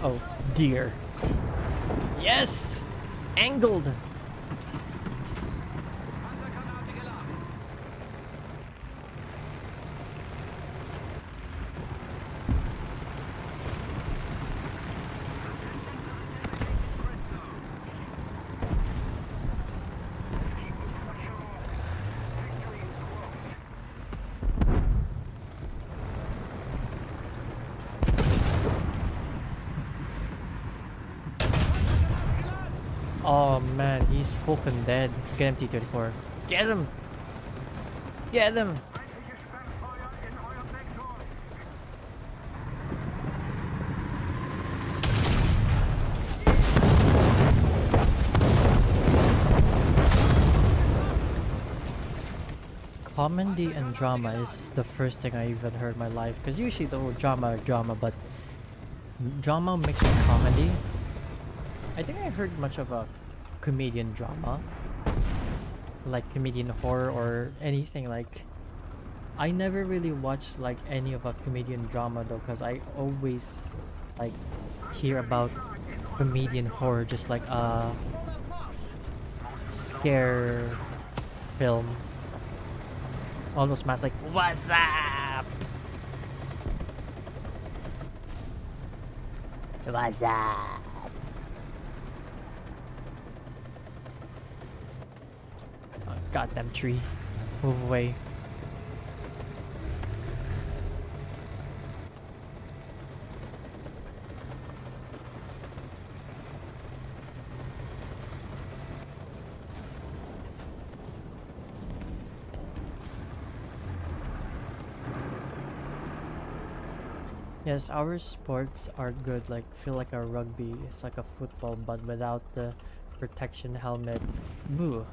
Oh dear. Yes! Angled! Oh man, he's fucking dead. Get him, T-34. Get him! Get him! Comedy and drama is the first thing I even heard in my life. Because usually the drama, but drama mixed with comedy. I think I heard much of a comedian drama, like comedian horror or anything like. I never really watched like any of a comedian drama though, because I always like hear about comedian horror, just like a scare film. All those masks like, what's up? What's up? Goddamn tree. Move away. Yes, our sports are good. Like, feel like our rugby is like a football, but without the protection helmet. Boo.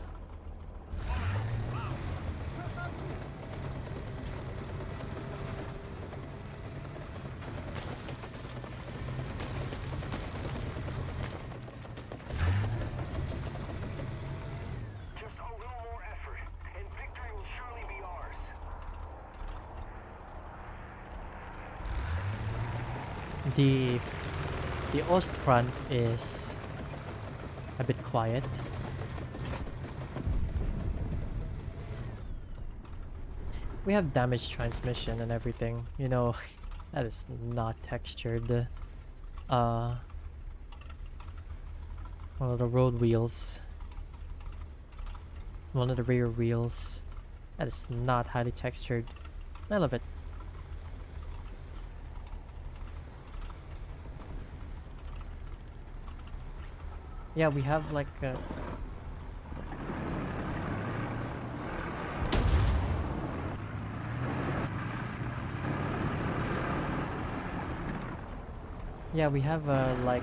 Just a little more effort, and victory will surely be ours. The Ostfront is a bit quiet. We have damaged transmission and everything. You know, that is not textured. Uh, one of the road wheels, one of the rear wheels, that is not highly textured. I love it. Yeah, we have like yeah, we have like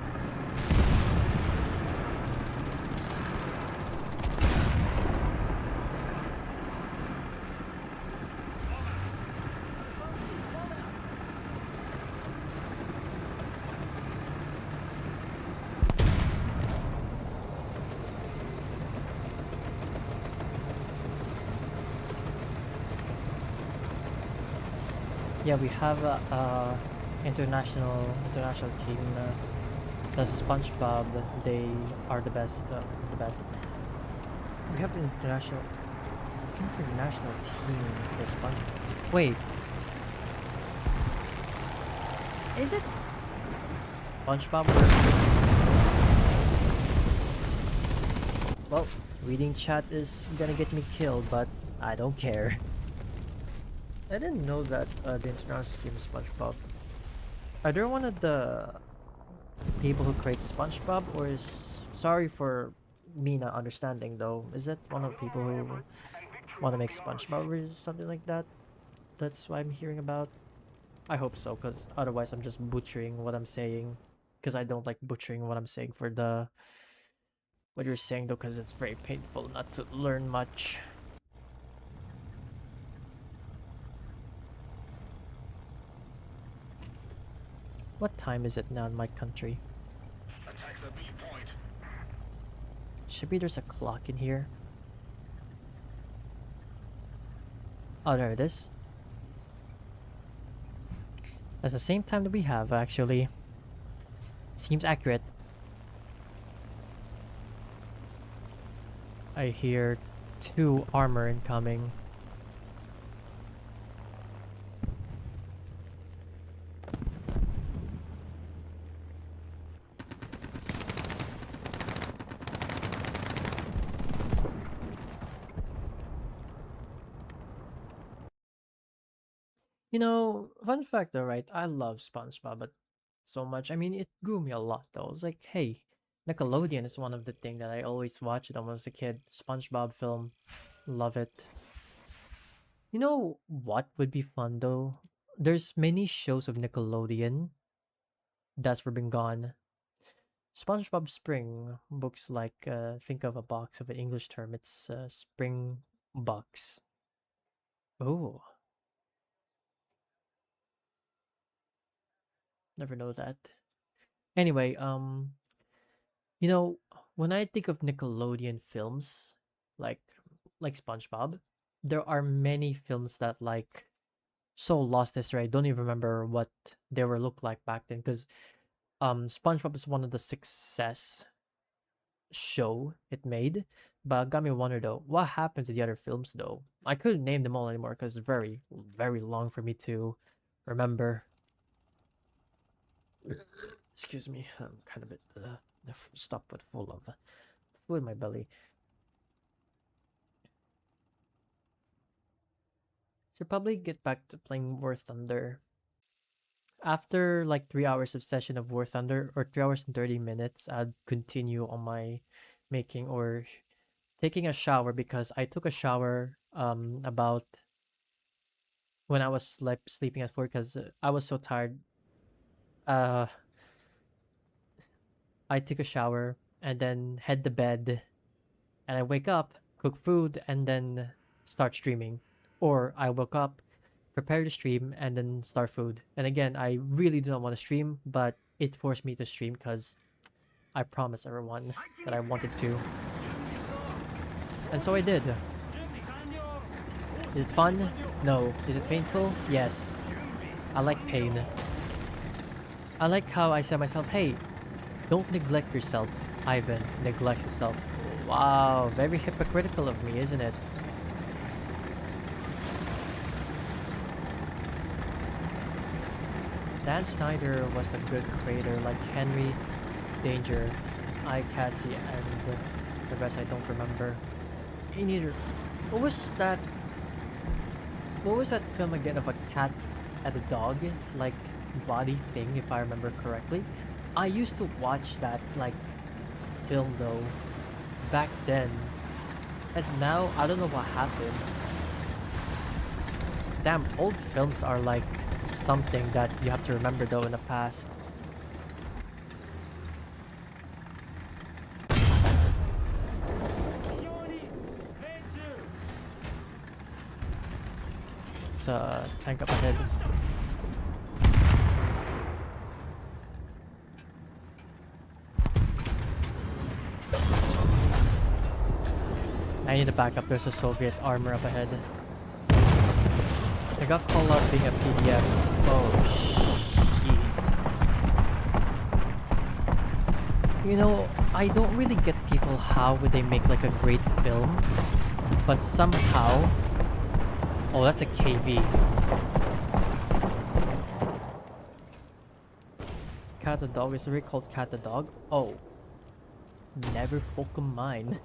yeah, we have international team. The SpongeBob, they are the best. The best. We have an international team. The SpongeBob. Wait, is it SpongeBob? Well, reading chat is gonna get me killed, but I don't care. I didn't know that the international team is SpongeBob. Are they one of the people who create SpongeBob, or is sorry for me not understanding though? Is it one of the people who want to make SpongeBob or something like that? That's what I'm hearing about. I hope so, because otherwise I'm just butchering what I'm saying. Because I don't like butchering what I'm saying for the what you're saying though, because it's very painful not to learn much. What time is it now in my country? Attack the B point. Should be there's a clock in here. Oh, there it is. That's the same time that we have, actually. Seems accurate. I hear 2 armor incoming. You know, fun fact though, right? I love SpongeBob, but so much. I mean, it grew me a lot though. It's like, hey, Nickelodeon is one of the thing that I always watched when I was a kid. SpongeBob film, love it. You know what would be fun though? There's many shows of Nickelodeon that's been gone. SpongeBob Spring books like think of a box of an English term. It's spring box. Oh, never know that. Anyway, you know, when I think of Nickelodeon films, like like SpongeBob, there are many films that like so lost history. I don't even remember what they were look like back then because SpongeBob is one of the success show it made. But got me wonder though, what happened to the other films though? I couldn't name them all anymore because it's very very long for me to remember. Excuse me, I'm kind of a bit stuck with full of food in my belly. Should probably get back to playing War Thunder. After like 3 hours of session of War Thunder, or 3 hours and 30 minutes, I'd continue on my making or taking a shower, because I took a shower about when I was sleeping at 4, because I was so tired. Uh, I take a shower and then head to bed, and I wake up, cook food, and then start streaming. Or I woke up, prepare to stream, and then start food. And again, I really do not want to stream, but it forced me to stream because I promised everyone that I wanted to. And so I did. Is it fun? No. Is it painful? Yes. I like pain. I like how I said myself, hey, don't neglect yourself. Ivan neglects himself. Wow, very hypocritical of me, isn't it? Dan Snyder was a good creator, like Henry, Danger, I, Cassie, and the rest I don't remember. Me neither. What was that? What was that film again of a cat and a dog, like body thing, if I remember correctly? I used to watch that like film though back then, and now I don't know what happened. Damn, old films are like something that you have to remember though in the past. It's a tank up ahead. I need to back up, there's a Soviet armor up ahead. I got called out being a PDF. Oh shit. You know, I don't really get people how would they make like a great film, but somehow... Oh, that's a KV. Cat the dog, is it really called Cat the dog? Oh. Never fucking mind.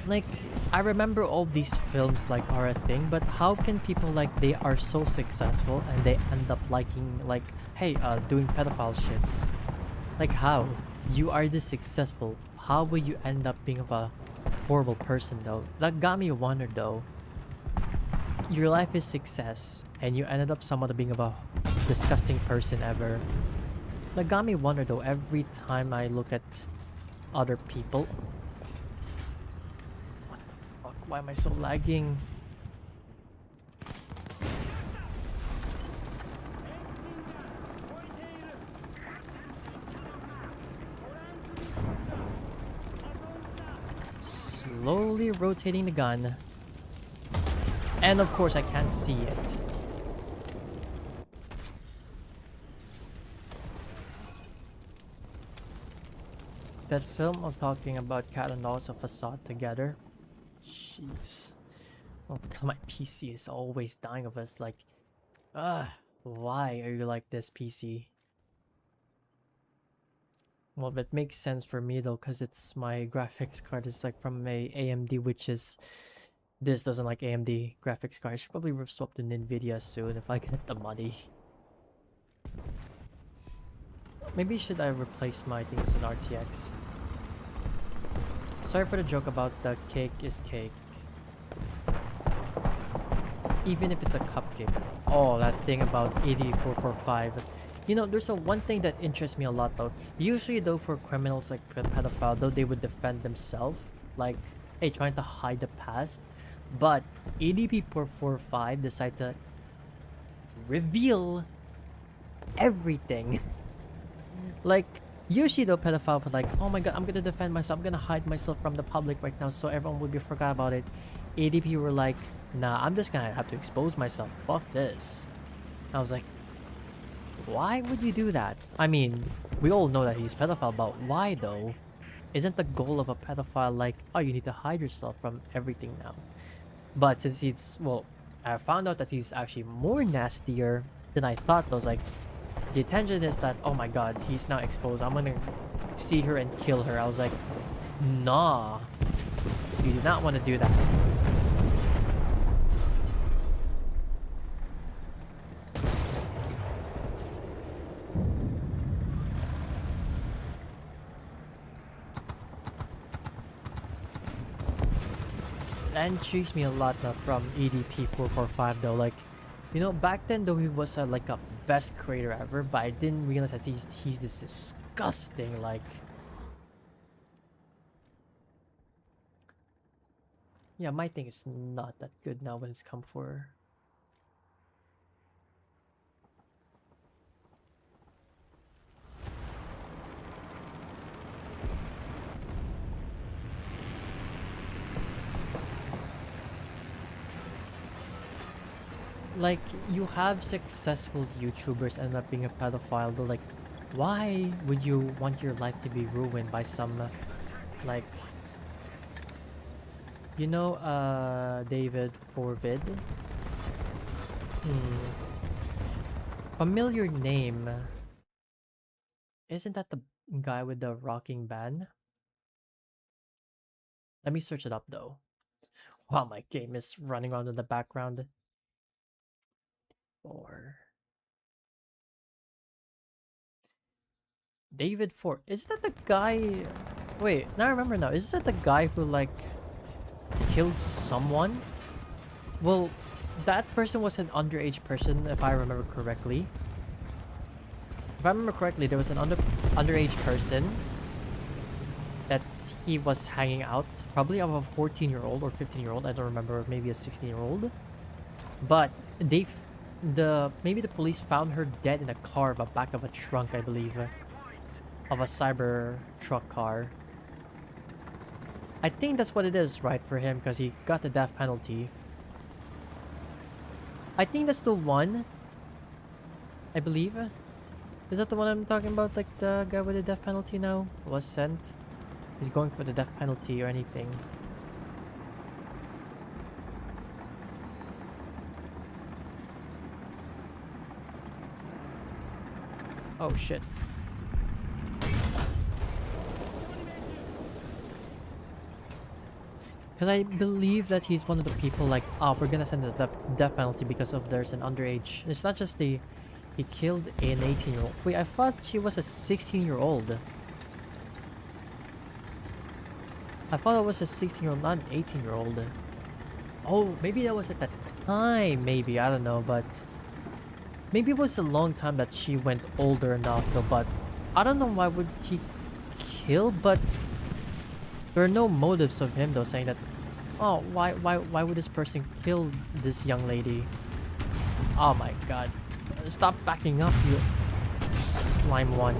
Like, I remember all these films like are a thing, but how can people like they are so successful and they end up liking like, hey, doing pedophile shits? Like how? You are this successful. How will you end up being of a horrible person though? That got me wonder though. Your life is success and you ended up somewhat being of a disgusting person ever. That got me wonder though every time I look at other people. Why am I so lagging? Slowly rotating the gun. And of course I can't see it. That film of talking about cat and dogs of facade together. Jeez. Oh god, my PC is always dying of us like, why are you like this, PC? Well, that makes sense for me though, because it's my graphics card is like from a AMD, which is this doesn't like AMD graphics card. I should probably swap to Nvidia soon if I get the money. Maybe should I replace my things in RTX? Sorry for the joke about the cake is cake. Even if it's a cupcake. Oh, that thing about 8445. You know, there's a one thing that interests me a lot though. Usually though for criminals like pedophile though, they would defend themselves. Like, hey, trying to hide the past. But ADP445 decide to reveal everything. Like, usually though pedophile would like, oh my god, I'm gonna defend myself, I'm gonna hide myself from the public right now so everyone would be forgot about it. ADP were like, nah, I'm just gonna have to expose myself, fuck this. I was like, why would you do that? I mean, we all know that he's pedophile, but why though? Isn't the goal of a pedophile like, oh, you need to hide yourself from everything now? But since he's, well, I found out that he's actually more nastier than I thought. I was like, the intention is that, oh my god, he's now exposed, I'm gonna see her and kill her. I was like, nah, you do not want to do that. that intrigues me a lot now from EDP 445 though. Like, you know, back then though he was like a best creator ever, but I didn't realize that he's this disgusting like. Yeah, my thing is not that good now when it's come for. Like, you have successful YouTubers end up being a pedophile, but like, why would you want your life to be ruined by some, like, you know, David Forvid? Familiar name. Isn't that the guy with the rocking band? Let me search it up though. Wow, my game is running around in the background. Or David Ford. Is that the guy? Wait, now I remember now. Is that the guy who like killed someone? Well, that person was an underage person, if I remember correctly. If I remember correctly, there was an underage person that he was hanging out, probably of a 14-year-old or 15-year-old. I don't remember, maybe a 16-year-old. But maybe the police found her dead in a car, the back of a trunk, I believe, of a cyber truck car. I think that's what it is, right, for him, because he got the death penalty. I think that's the one. I believe. Is that the one I'm talking about? Like the guy with the death penalty now was sent. He's going for the death penalty or anything. Oh shit. Because I believe that he's one of the people like, oh, we're gonna send the death penalty because of there's an underage. It's not just he killed an 18-year-old. Wait, I thought she was a 16-year-old. I thought it was a 16-year-old, not an 18-year-old. Oh, maybe that was at the time, maybe, I don't know, but maybe it was a long time that she went older enough though, but I don't know why would he kill, but there are no motives of him though saying that, oh, why would this person kill this young lady? Oh my god. Stop backing up, you slime one.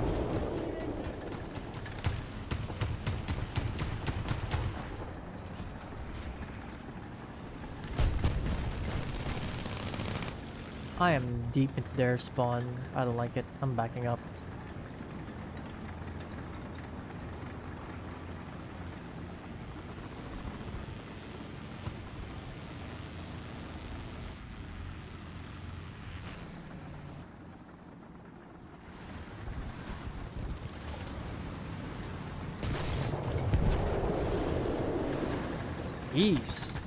I am deep into their spawn. I don't like it. I'm backing up. Jeez.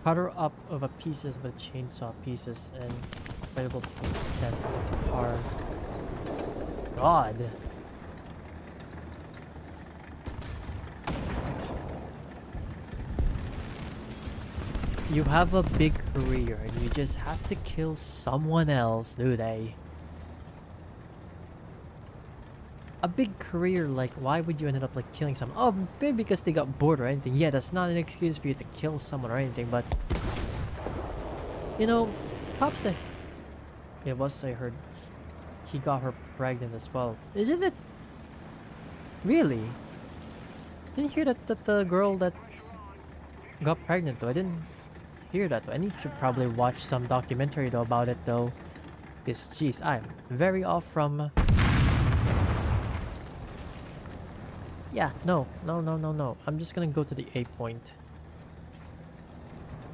Cutter up of a pieces with chainsaw pieces and available to set apart. God. You have a big career and you just have to kill someone else, do they? A big career, like, why would you end up like killing someone? Oh, maybe because they got bored or anything. Yeah, that's not an excuse for you to kill someone or anything, but you know, props to it was, I heard he got her pregnant as well. Isn't it? Really? Didn't hear that the girl that got pregnant though. I didn't hear that though. I need to probably watch some documentary though about it though. Because jeez, I'm very off from. Yeah, no. I'm just gonna go to the A point.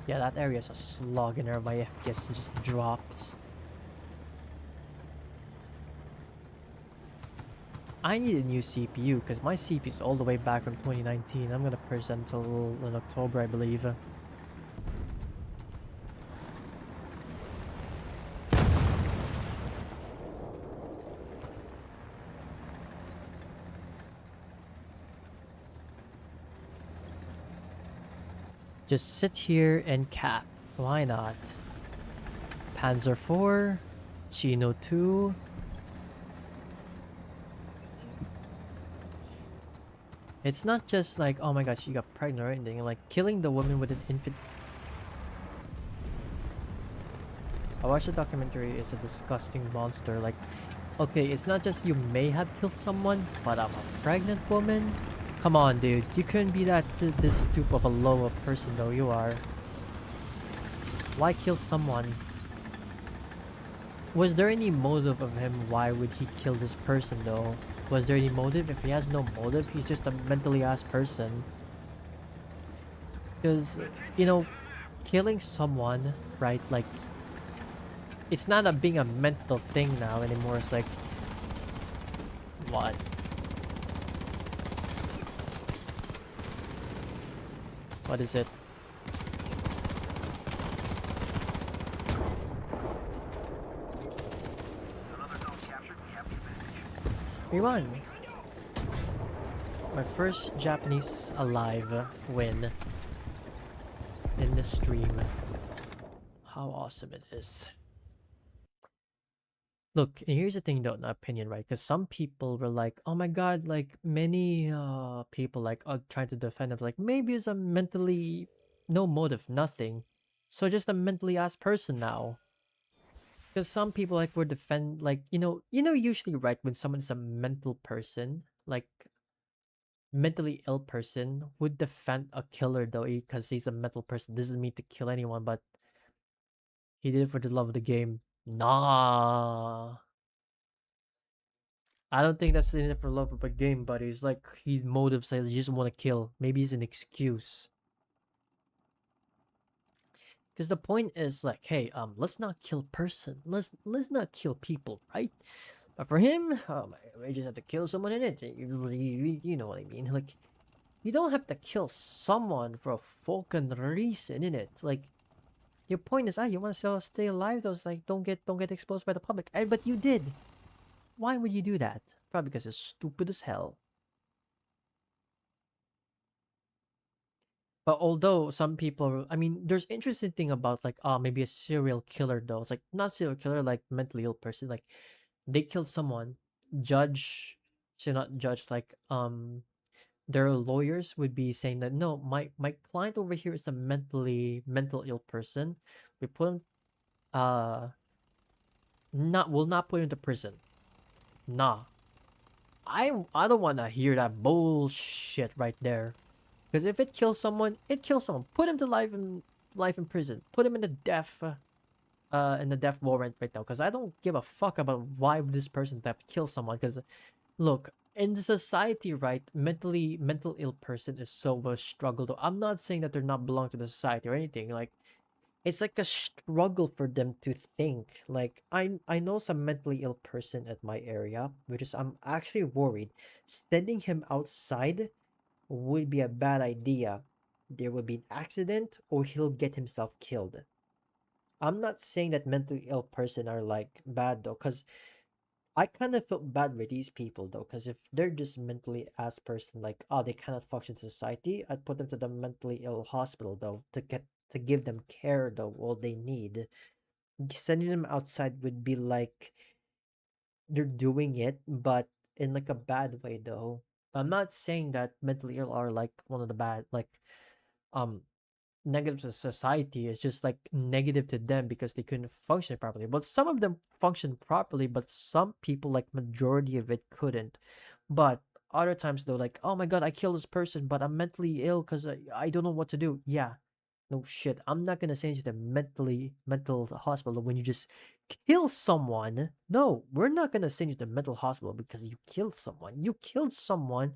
Yeah, that area is a slog and there my FPS just drops. I need a new CPU because my CPU is all the way back from 2019. I'm gonna present until in October, I believe. Just sit here and cap. Why not? Panzer 4, Chino 2. It's not just like, oh my god, she got pregnant or anything. Like, killing the woman with an infant. I watched a documentary. It's a disgusting monster. Like, okay, it's not just you may have killed someone, but I'm a pregnant woman. Come on, dude. You couldn't be that this stupid of a low person, though. You are. Why kill someone? Was there any motive of him? Why would he kill this person, though? Was there any motive? If he has no motive, he's just a mentally ass person. Because, you know, killing someone, right? Like, it's not being a mental thing now anymore. It's like, what? What is it? We won! My first Japanese alive win in the stream. How awesome it is. Look, and here's the thing though, in my opinion, right? Because some people were like, oh my god, like many people like are trying to defend him, like maybe it's a mentally no motive, nothing. So just a mentally ass person now. Because some people like were defend like usually right when someone's a mental person, like mentally ill person would defend a killer though because he's a mental person doesn't mean to kill anyone, but he did it for the love of the game. Nah. I don't think that's in it for love of a game, but it's like his motive says he just want to kill. Maybe it's an excuse. Because the point is like, hey, let's not kill person. Let's not kill people, right? But for him, I just have to kill someone in it. You know what I mean? Like, you don't have to kill someone for a fucking reason in it. Like, your point is, you want to stay alive. Those like, don't get exposed by the public. But you did. Why would you do that? Probably because it's stupid as hell. But although some people, I mean, there's interesting thing about like, maybe a serial killer though. It's like not serial killer, like mentally ill person. Like they killed someone. Judge, should not judge. Like their lawyers would be saying that no, my client over here is a mental ill person. We put him, not will not put him into prison. Nah, I don't want to hear that bullshit right there. Because if it kills someone, it kills someone. Put him to life in prison. Put him in the death warrant right now. Because I don't give a fuck about why this person have to kill someone. Because look, in the society, right, mental ill person is so a struggle. Though I'm not saying that they're not belong to the society or anything. Like it's like a struggle for them to think. Like I know some mentally ill person at my area, which is I'm actually worried. Sending him outside would be a bad idea. There would be an accident or he'll get himself killed. I'm not saying that mentally ill person are like bad though, because I kind of feel bad with these people though, because if they're just mentally as person, like they cannot function in society, I'd put them to the mentally ill hospital though to give them care though, all they need. Sending them outside would be like they're doing it, but in like a bad way though. I'm not saying that mentally ill are like one of the bad like um negative to society. It's just like negative to them because they couldn't function properly. But some of them function properly, but some people like majority of it couldn't. But other times though, like, oh my god, I killed this person, but I'm mentally ill because I don't know what to do. Yeah, no shit. I'm not gonna send you to mental hospital when you just kill someone. No, we're not gonna send you to mental hospital because you killed someone. You killed someone.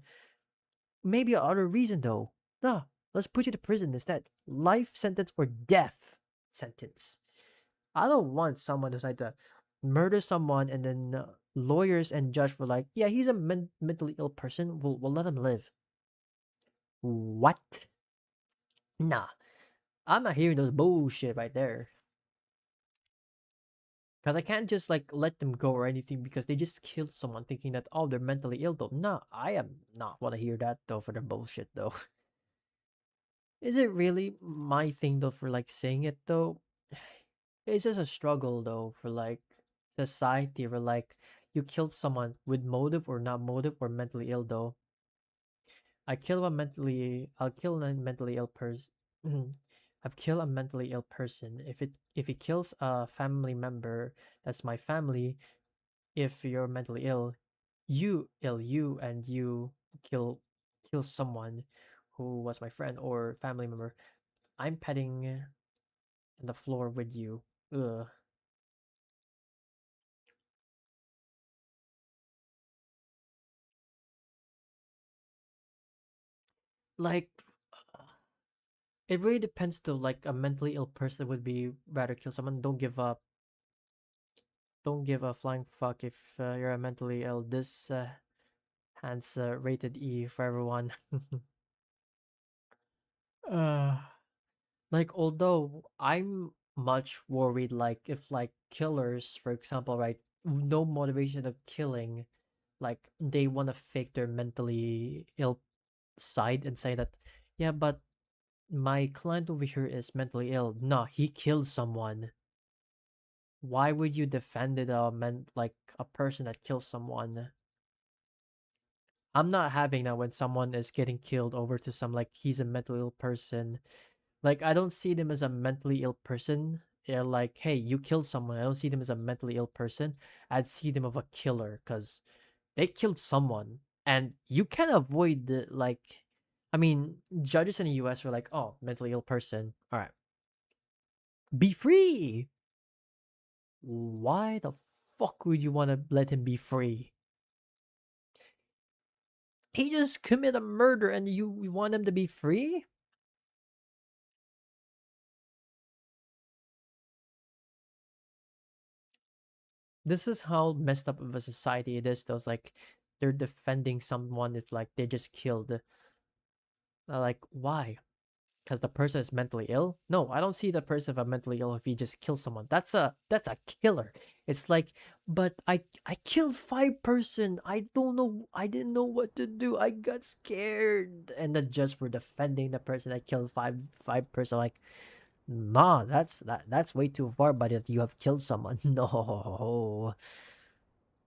Maybe other reason though. No, let's put you to prison instead. Life sentence or death sentence. I don't want someone to decide to murder someone and then lawyers and judge were like, yeah, he's a mentally ill person. We'll let him live. What? Nah, I'm not hearing those bullshit right there. Because I can't just like let them go or anything because they just killed someone thinking that, oh, they're mentally ill though. No, I am not want to hear that though for the bullshit though. Is it really my thing though for like saying it though? It's just a struggle though for like society or like you killed someone with motive or not motive or mentally ill though. I'll kill a mentally ill person. I've killed a mentally ill person. If it kills a family member, that's my family. If you're mentally ill, you and you kill kill someone who was my friend or family member. I'm petting in the floor with you. Ugh. Like it really depends though. Like a mentally ill person would be rather kill someone. Don't give up. Don't give a flying fuck if you're mentally ill. This hand's rated E for everyone. uh, like although I'm much worried, like if like killers, for example, right, no motivation of killing, like they want to fake their mentally ill side and say that, yeah, but my client over here is mentally ill. No, he killed someone. Why would you defend it? Like a person that kills someone. I'm not having that when someone is getting killed over to some like he's a mentally ill person. Like I don't see them as a mentally ill person. Yeah, like hey, you killed someone. I don't see them as a mentally ill person. I'd see them of a killer because they killed someone, and you can't avoid the like. I mean, judges in the U.S. were like, "Oh, mentally ill person. All right, be free." Why the fuck would you want to let him be free? He just committed a murder, and you want him to be free? This is how messed up of a society it is. Those like they're defending someone if like they just killed. Like why? Because the person is mentally ill? No, I don't see the person of mentally ill if he just kills someone. That's a killer. It's like, but I killed 5 person. I don't know. I didn't know what to do. I got scared, and the judge were defending the person that killed five person. Like, nah, that's way too far. But if you have killed someone, no.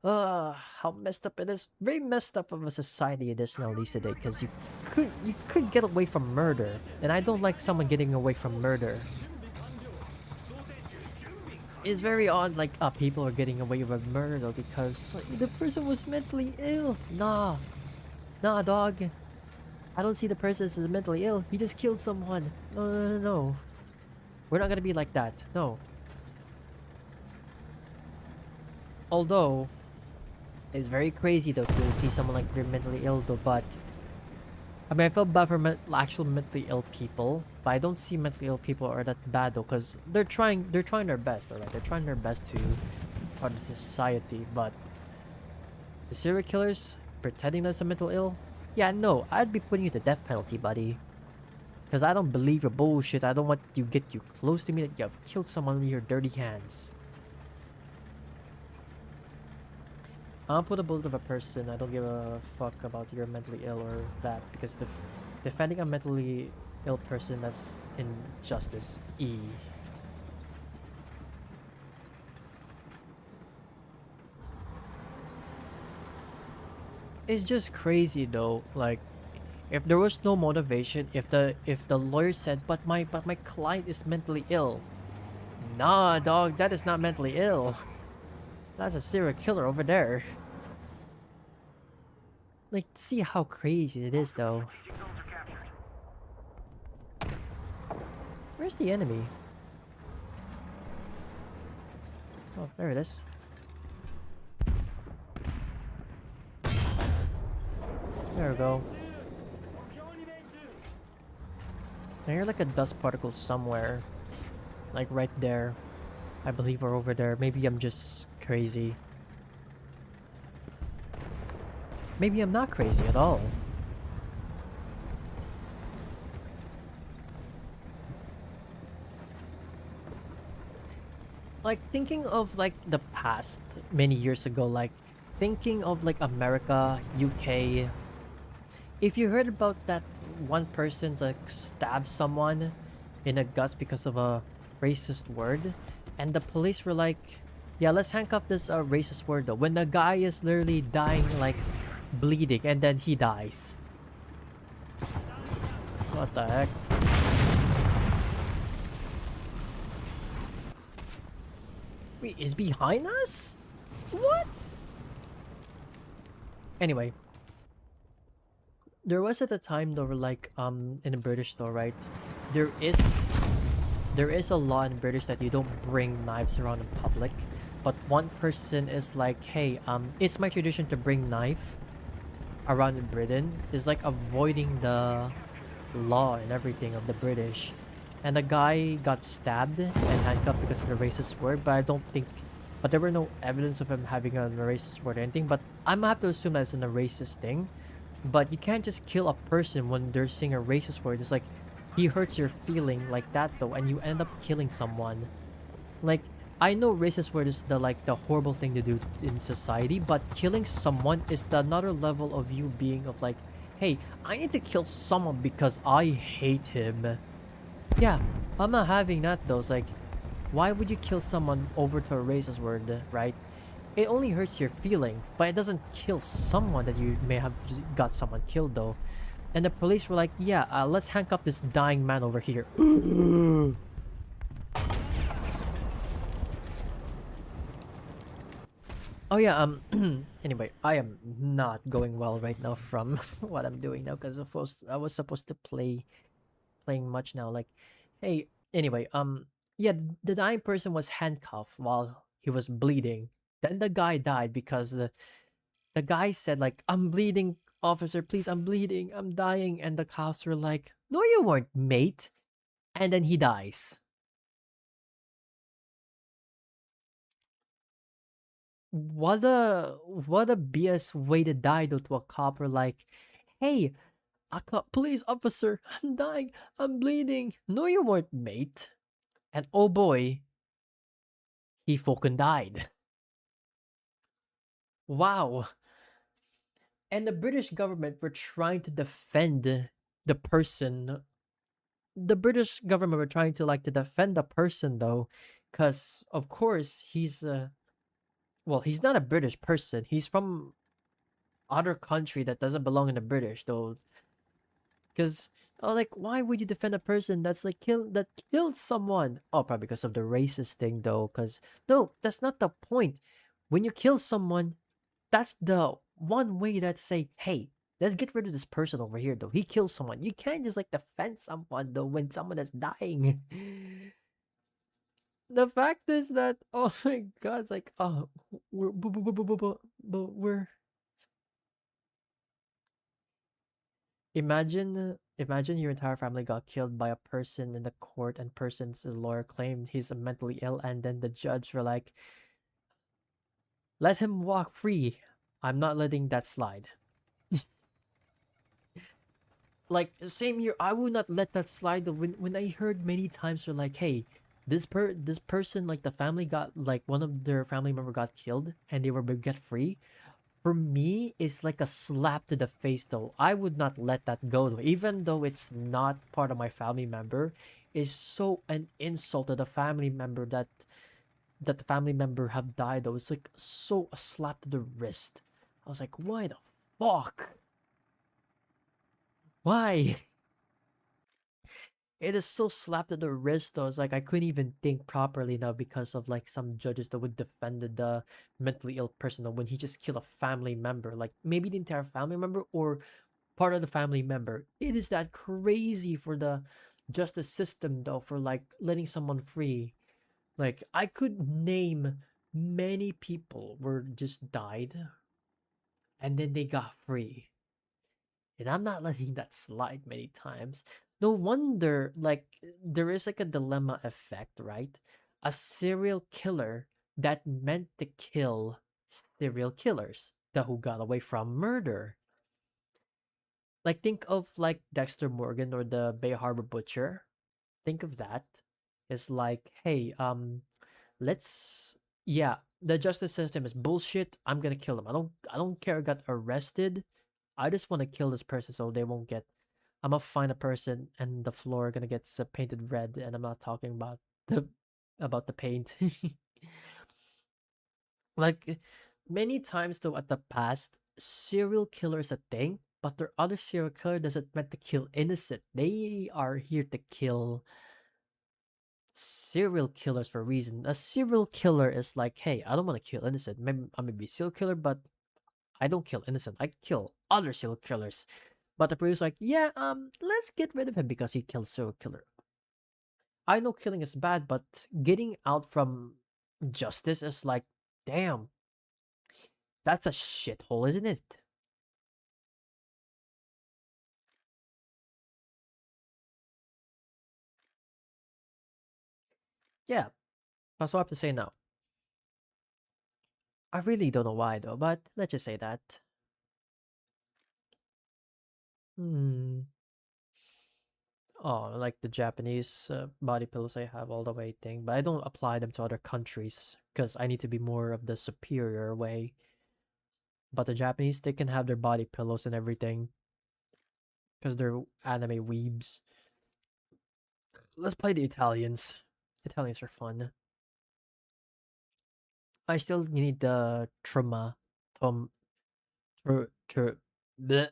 How messed up it is. Very messed up of a society it is now these today because you could get away from murder. And I don't like someone getting away from murder. It's very odd like people are getting away with murder though because like, the person was mentally ill. Nah. Nah dog. I don't see the person as mentally ill. He just killed someone. No. We're not gonna be like that. No. Although it's very crazy though to see someone like they're mentally ill though, but I mean I feel bad for actual mentally ill people, but I don't see mentally ill people are that bad though, because they're trying their best, alright? They're trying their best to be part of society, but the serial killers pretending that's a mental ill, yeah, no, I'd be putting you to death penalty, buddy. Because I don't believe your bullshit. I don't want you get you close to me that you have killed someone with your dirty hands. I'll put a bullet of a person. I don't give a fuck about you're mentally ill or that because defending a mentally ill person, that's injustice. E. It's just crazy though. Like, if there was no motivation, if the lawyer said, but my client is mentally ill. Nah, dog, that is not mentally ill. That's a serial killer over there. Like, see how crazy it is, though. Strategic zones are captured. Where's the enemy? Oh, there it is. There we go. I hear like a dust particle somewhere. Like right there. I believe we're over there. Maybe I'm just crazy. Maybe I'm not crazy at all. Like thinking of like the past many years ago, like thinking of like America, UK, if you heard about that one person like stabbed someone in the guts because of a racist word, and the police were like, "Yeah, let's handcuff this racist word though." When the guy is literally dying, like bleeding, and then he dies. What the heck? Wait, is behind us? What? Anyway, there was at a time though, where like in a British store, right? There is there is a law in British that you don't bring knives around in public. But one person is like, hey, it's my tradition to bring knife around in Britain. Is like avoiding the law and everything of the British. And the guy got stabbed and handcuffed because of the racist word, but I don't think but there were no evidence of him having a racist word or anything, but I'm gonna have to assume that's a racist thing. But you can't just kill a person when they're saying a racist word. It's like he hurts your feeling like that though, and you end up killing someone. Like, I know racist word is the like the horrible thing to do in society, but killing someone is the another level of you being of like, hey, I need to kill someone because I hate him. Yeah, I'm not having that though. It's like, why would you kill someone over to a racist word, right? It only hurts your feeling, but it doesn't kill someone that you may have got someone killed though. And the police were like, yeah, let's handcuff this dying man over here. Oh yeah, anyway, I am not going well right now from what I'm doing now because I was supposed to playing much now. Like, hey, anyway, yeah, the dying person was handcuffed while he was bleeding. Then the guy died because the guy said like, "I'm bleeding, officer, please, I'm bleeding, I'm dying," and the cops were like, "No, you weren't, mate," and then he dies. What a BS way to die though to a cop or like, "Hey, I cop, please, officer, I'm dying, I'm bleeding." No, you weren't, mate. And oh boy, he fucking died. Wow. And the British government were trying to defend the person. The British government were trying to like to defend the person though, because of course he's well, he's not a British person. He's from other country that doesn't belong in the British though. Because like, why would you defend a person that's like killed someone? Oh, probably because of the racist thing though. Because no, that's not the point. When you kill someone, that's the one way that to say, hey, let's get rid of this person over here though. He killed someone. You can't just like defend someone though when someone is dying. The fact is that, oh my god, it's like, oh, we're imagine your entire family got killed by a person in the court, and person's lawyer claimed he's mentally ill, and then the judge were like, let him walk free. I'm not letting that slide. Like, same here, I would not let that slide. When I heard many times they're like, hey, this person, like the family got like one of their family member got killed and they were get free. For me, it's like a slap to the face though. I would not let that go though. Even though it's not part of my family member, is so an insult to the family member that the family member have died though. It's like so a slap to the wrist. I was like, why the fuck? Why? It is so slapped to the wrist though. It's like I couldn't even think properly now because of like some judges that would defend the mentally ill person though, when he just killed a family member. Like maybe the entire family member or part of the family member. It is that crazy for the justice system though, for like letting someone free. Like I could name many people were just died and then they got free. And I'm not letting that slide many times. No wonder, like, there is like a dilemma effect, right? A serial killer that meant to kill serial killers that who got away from murder. Like, think of like Dexter Morgan or the Bay Harbor Butcher. Think of that. It's like, hey, let's, yeah, the justice system is bullshit. I'm gonna kill him. I don't care. I got arrested. I just want to kill this person so they won't get. I'm gonna find a person and the floor gonna get painted red, and I'm not talking the about the paint. Like many times though at the past, serial killer is a thing, but their other serial killer doesn't meant to kill innocent. They are here to kill serial killers for a reason. A serial killer is like, hey, I don't want to kill innocent. Maybe I may be a serial killer, but I don't kill innocent. I kill other serial killers. But the police like, yeah, let's get rid of him because he killed serial killer. I know killing is bad, but getting out from justice is like, damn, that's a shithole, isn't it? Yeah, that's all I have to say now. I really don't know why though, but let's just say that. Hmm. Oh, like the Japanese body pillows I have all the way thing, but I don't apply them to other countries because I need to be more of the superior way. But the Japanese, they can have their body pillows and everything because they're anime weebs. Let's play the Italians. Italians are fun. I still need the trauma. Tom. Tr, tr, bleh.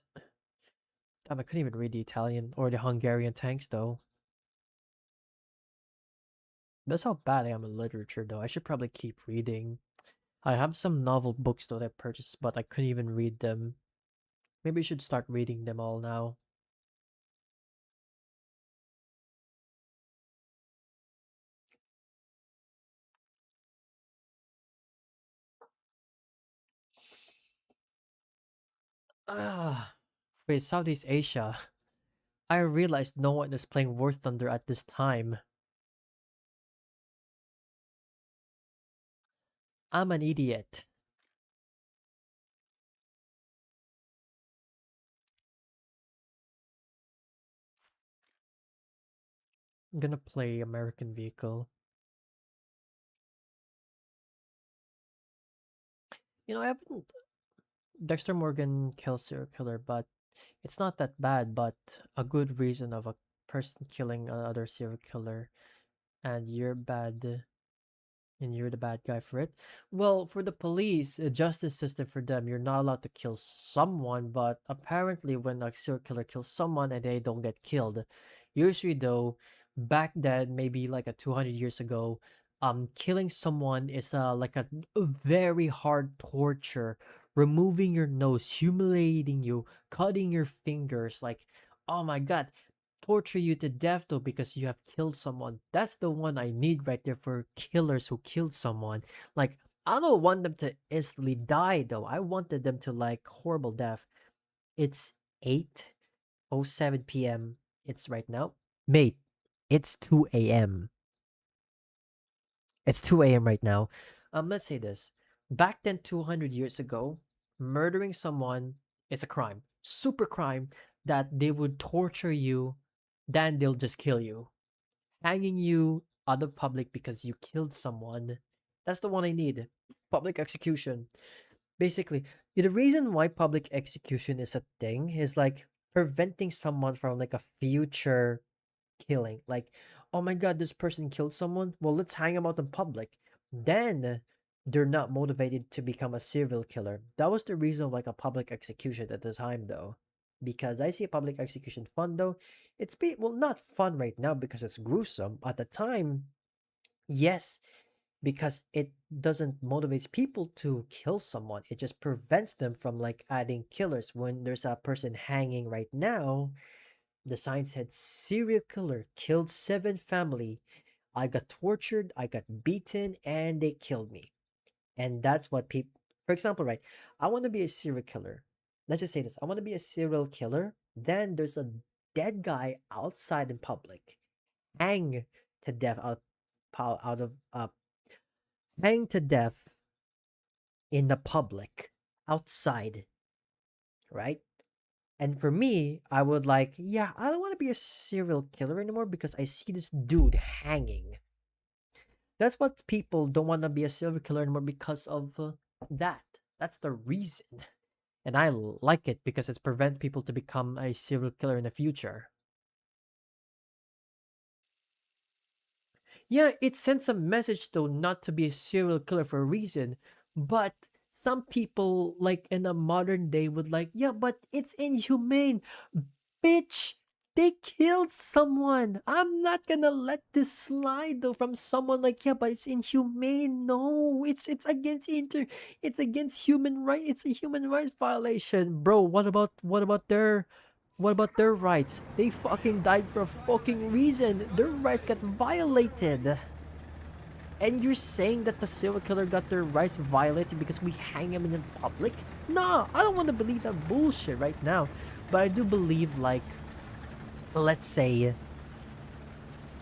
Damn, I couldn't even read the Italian or the Hungarian tanks though. That's how bad I am in literature though. I should probably keep reading. I have some novel books though that I purchased, but I couldn't even read them. Maybe I should start reading them all now. Ah, wait, Southeast Asia. I realized no one is playing WarThunder at this time. I'm an idiot. I'm gonna play American Vehicle. I haven't. Dexter Morgan kills serial killer, but it's not that bad. But a good reason of a person killing another serial killer, and you're the bad guy for it. Well, for the police, a justice system for them, you're not allowed to kill someone, but apparently when a serial killer kills someone and they don't get killed, usually though, back then, maybe like a 200 years ago, killing someone is like a very hard torture, removing your nose, humiliating you, cutting your fingers, like, oh my god, torture you to death though because you have killed someone. That's the one I need right there for killers who killed someone. Like, I don't want them to instantly die though. I wanted them to like horrible death. It's 8:07 p.m. It's right now. Mate, it's 2 a.m. It's 2 a.m. right now. Let's say this. Back then 200 years ago, murdering someone is a crime. Super crime that they would torture you, then they'll just kill you. Hanging you out of public because you killed someone. That's the one I need. Public execution. Basically, the reason why public execution is a thing is like preventing someone from like a future killing. Like, oh my god, this person killed someone. Well, let's hang him out in public. Then they're not motivated to become a serial killer. That was the reason of like a public execution at the time, though. Because I see a public execution fun though. Well, not fun right now because it's gruesome. At the time, yes, because it doesn't motivate people to kill someone. It just prevents them from like adding killers. When there's a person hanging right now, the sign said serial killer killed 7 family. I got tortured, I got beaten, and they killed me. And that's what people, for example, right? I want to be a serial killer. Let's just say this. I want to be a serial killer. Then there's a dead guy outside in public, hang to death out of hang to death in the public outside, right? And for me, I would like, yeah, I don't want to be a serial killer anymore because I see this dude hanging. That's what people don't want to be a serial killer anymore because of that. That's the reason. And I like it because it prevents people to become a serial killer in the future. Yeah, it sends a message though not to be a serial killer for a reason, but some people like in a modern day would like, yeah, but it's inhumane. Bitch, they killed someone. I'm not gonna let this slide though from someone like, yeah, but it's inhumane. No, it's against it's against human right. It's a human rights violation. Bro, what about their rights? They fucking died for a fucking reason. Their rights got violated. And you're saying that the serial killer got their rights violated because we hang him in public? No, I don't want to believe that bullshit right now. But I do believe, like, let's say,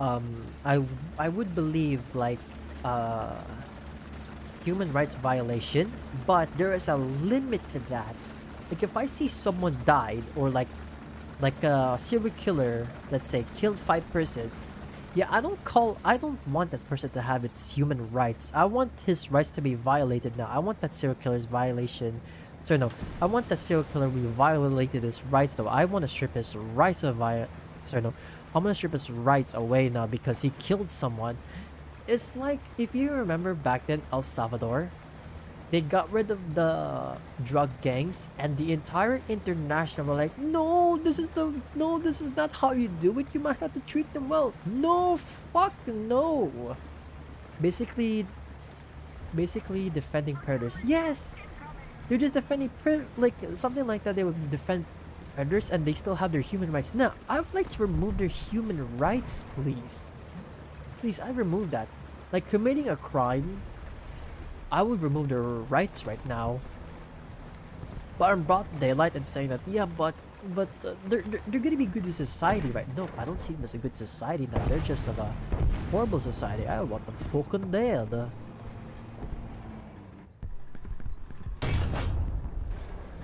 I would believe like human rights violation, but there is a limit to that. Like if I see someone died or like a serial killer, let's say, killed 5 person. Yeah, I don't want that person to have its human rights. I want his rights to be violated now. I want that serial killer's violation. Sorry, no. I want that serial killer to be violated his rights though. I want to strip his rights of sorry, no. I'm gonna strip his rights away now because he killed someone. It's like if you remember back then El Salvador, they got rid of the drug gangs and the entire international were like, no, this is not how you do it. You might have to treat them well. No, fuck no. Basically defending predators. Yes, you're just defending like something like that. They would defend predators and they still have their human rights. Now, I would like to remove their human rights, please. Please, I remove that. Like committing a crime, I would remove their rights right now. But I'm broad daylight and saying that, yeah, but they're gonna be good in society, right? No, I don't see them as a good society now. They're just of a horrible society. I want them fucking dead.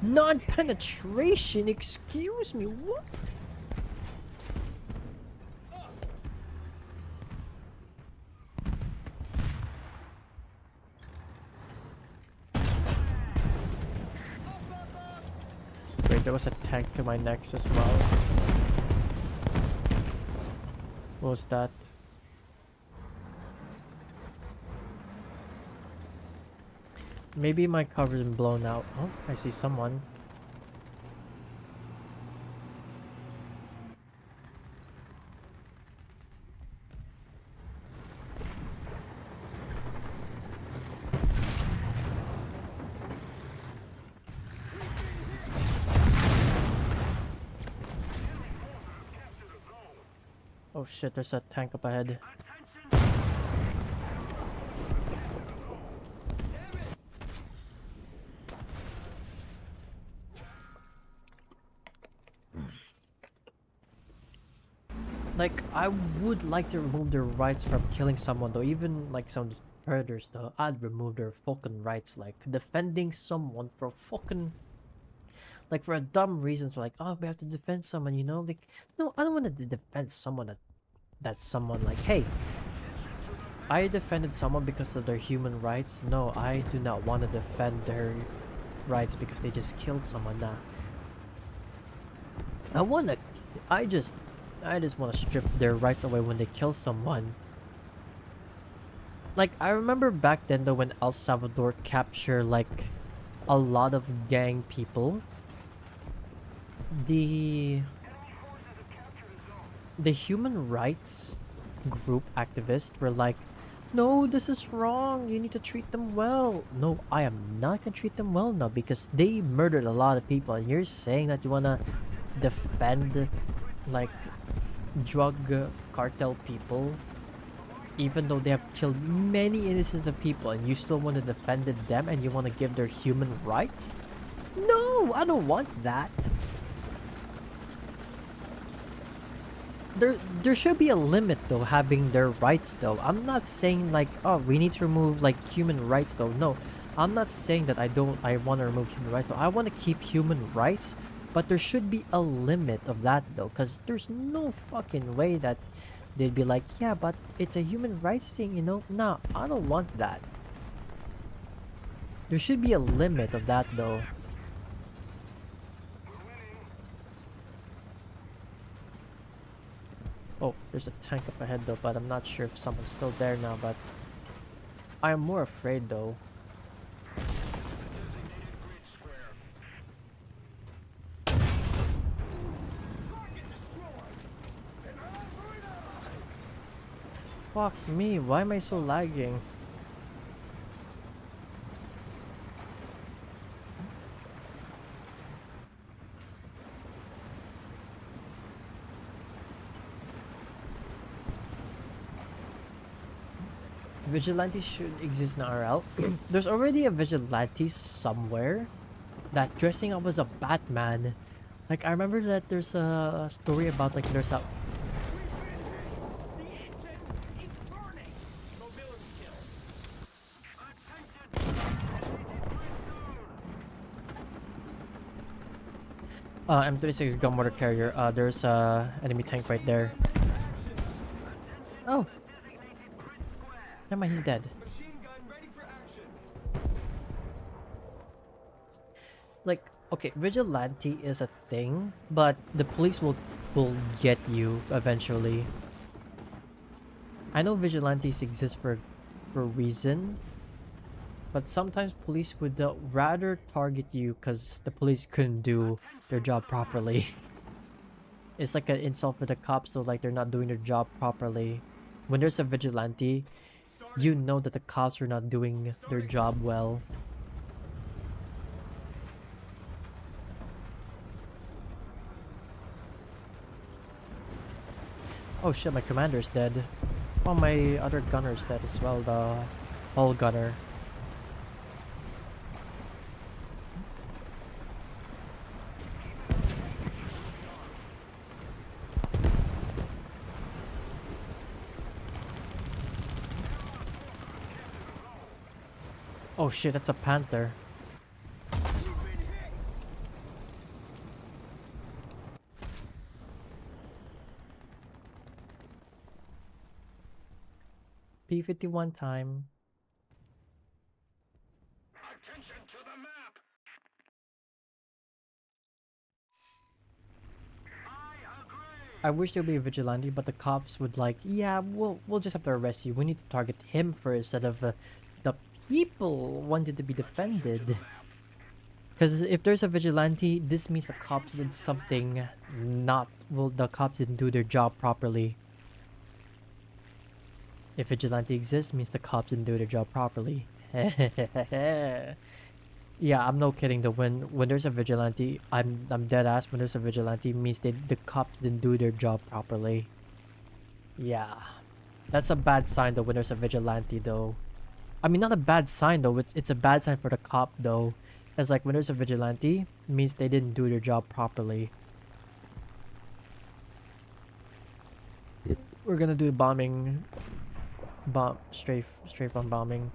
Non-penetration? Excuse me, what? Wait, there was a tank to my next as well. What was that? Maybe my cover's been blown out. Oh, I see someone. Oh shit, there's a tank up ahead. Like, I would like to remove their rights from killing someone though, even like some predators though. I'd remove their fucking rights, like defending someone for fucking, like for a dumb reason, so like, oh, we have to defend someone, you know? Like, no, I don't want to defend someone that's someone like, hey, I defended someone because of their human rights. No, I do not want to defend their rights because they just killed someone. Nah. I just want to strip their rights away when they kill someone. Like, I remember back then though when El Salvador captured like a lot of gang people. The human rights group activists were like, no, this is wrong. You need to treat them well. No, I am not gonna treat them well now because they murdered a lot of people. And you're saying that you wanna defend like drug cartel people, even though they have killed many innocent people, and you still want to defend them and you want to give their human rights? No, I don't want that. There should be a limit though, having their rights though. I'm not saying like, oh, we need to remove like human rights though. No, I'm not saying that I want to remove human rights though. I want to keep human rights, but there should be a limit of that though, because there's no fucking way that they'd be like, yeah, but it's a human rights thing, you know? Nah, I don't want that. There should be a limit of that though. Oh, there's a tank up ahead though, but I'm not sure if someone's still there now, but I'm more afraid though. Fuck me, why am I so lagging? Vigilante should exist in RL. There's already a vigilante somewhere that dressing up as a Batman. Like I remember that there's a story about like there's a M26 gun motor carrier. There's a enemy tank right there. Oh, never mind, he's dead. Like, okay, vigilante is a thing, but the police will get you eventually. I know vigilantes exist for a reason, but sometimes police would rather target you because the police couldn't do their job properly. It's like an insult for the cops, so like they're not doing their job properly. When there's a vigilante, you know that the cops are not doing their job well. Oh shit, my commander's dead. Oh, my other gunner's dead as well, the hull gunner. Oh shit, that's a panther. P51 time. Attention to the map. I agree. I wish there would be a vigilante, but the cops would like, yeah, we'll just have to arrest you. We need to target him first instead of the people wanted to be defended. Because if there's a vigilante, this means the cops did something not well. The cops didn't do their job properly. If vigilante exists, means the cops didn't do their job properly. Yeah, I'm no kidding though. When there's a vigilante, I'm dead ass. When there's a vigilante, means the cops didn't do their job properly. Yeah, that's a bad sign though. When there's a vigilante though, I mean not a bad sign though. It's a bad sign for the cop though. It's like when there's a vigilante, means they didn't do their job properly. We're gonna do bombing, strafe on bombing.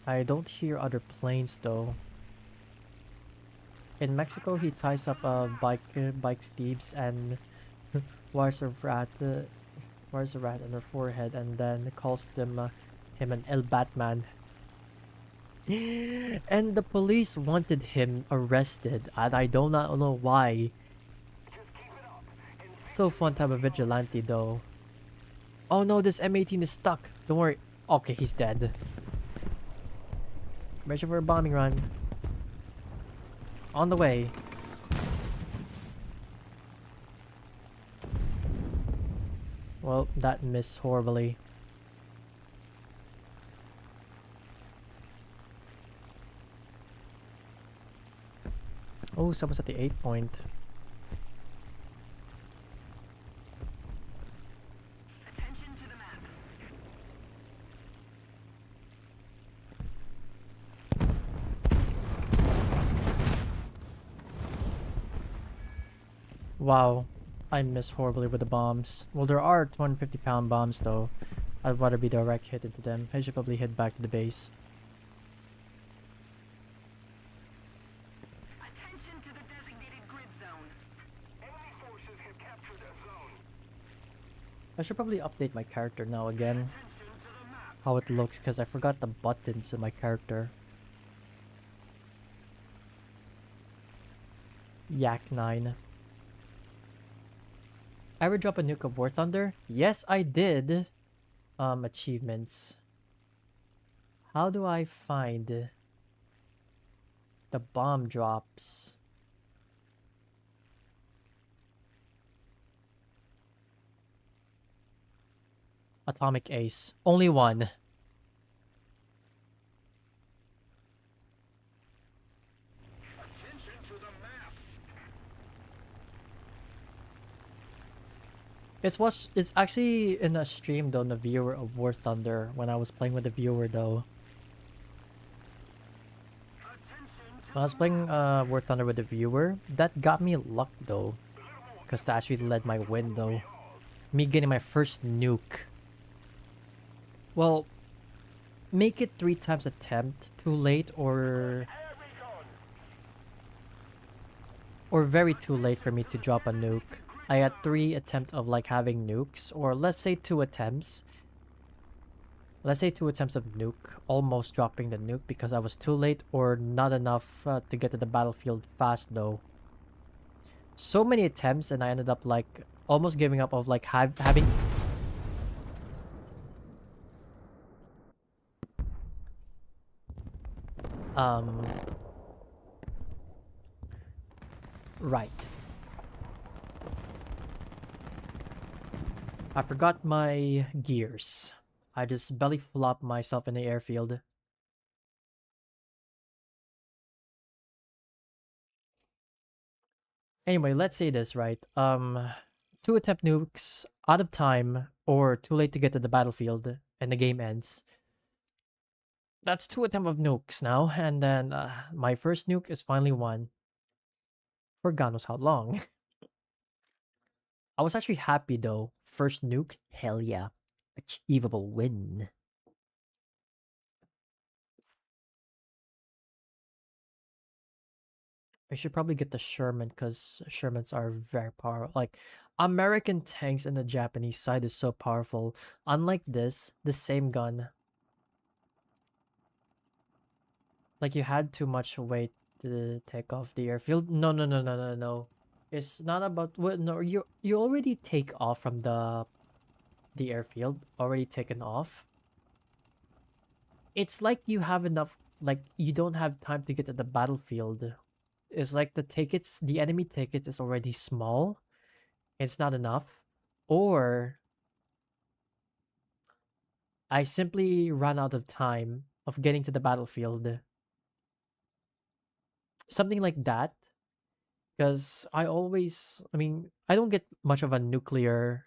I don't hear other planes though. In Mexico, he ties up bike thieves and wires a rat on their forehead and then calls him an El Batman. And the police wanted him arrested, and I do not know why. So fun to have a vigilante though. Oh no, this M18 is stuck. Don't worry. Okay, he's dead. Ready for a bombing run. On the way. Well, that missed horribly. Oh, someone's at the 8 point. Attention to the map. Wow, I missed horribly with the bombs. Well, there are 250-pound bombs though. I'd rather be direct hit into them. I should probably head back to the base. Attention to the designated grid zone. Enemy forces have captured a zone. I should probably update my character now again. How it looks, because I forgot the buttons in my character. Yak 9. Ever drop a nuke of WarThunder? Yes, I did. Achievements. How do I find the bomb drops? Atomic Ace. Only one. It's actually in a stream though, the viewer of WarThunder when I was playing with the viewer though. When I was playing WarThunder with the viewer, that got me luck though. Because that actually led my win though. Me getting my first nuke. Well, make it 3 times attempt too late or very too late for me to drop a nuke. I had 3 attempts of like having nukes, or let's say 2 attempts. Let's say 2 attempts of nuke, almost dropping the nuke because I was too late or not enough to get to the battlefield fast though. So many attempts and I ended up like almost giving up of like having... Right. I forgot my gears. I just belly flopped myself in the airfield. Anyway, let's say this, right? 2 attempt nukes, out of time, or too late to get to the battlefield, and the game ends. That's 2 attempt of nukes now, and then my first nuke is finally won. For God knows how long. I was actually happy though. First nuke, hell yeah. Achievable win. I should probably get the Sherman because Shermans are very powerful. Like, American tanks in the Japanese side is so powerful. Unlike this, the same gun. Like, you had too much weight to take off the airfield. No, no, no, no, no, no. It's not about... Well, no, you already take off from the airfield. Already taken off. It's like you have enough... Like, you don't have time to get to the battlefield. It's like the enemy ticket is already small. It's not enough. Or I simply run out of time of getting to the battlefield. Something like that. Because I mean, I don't get much of a nuclear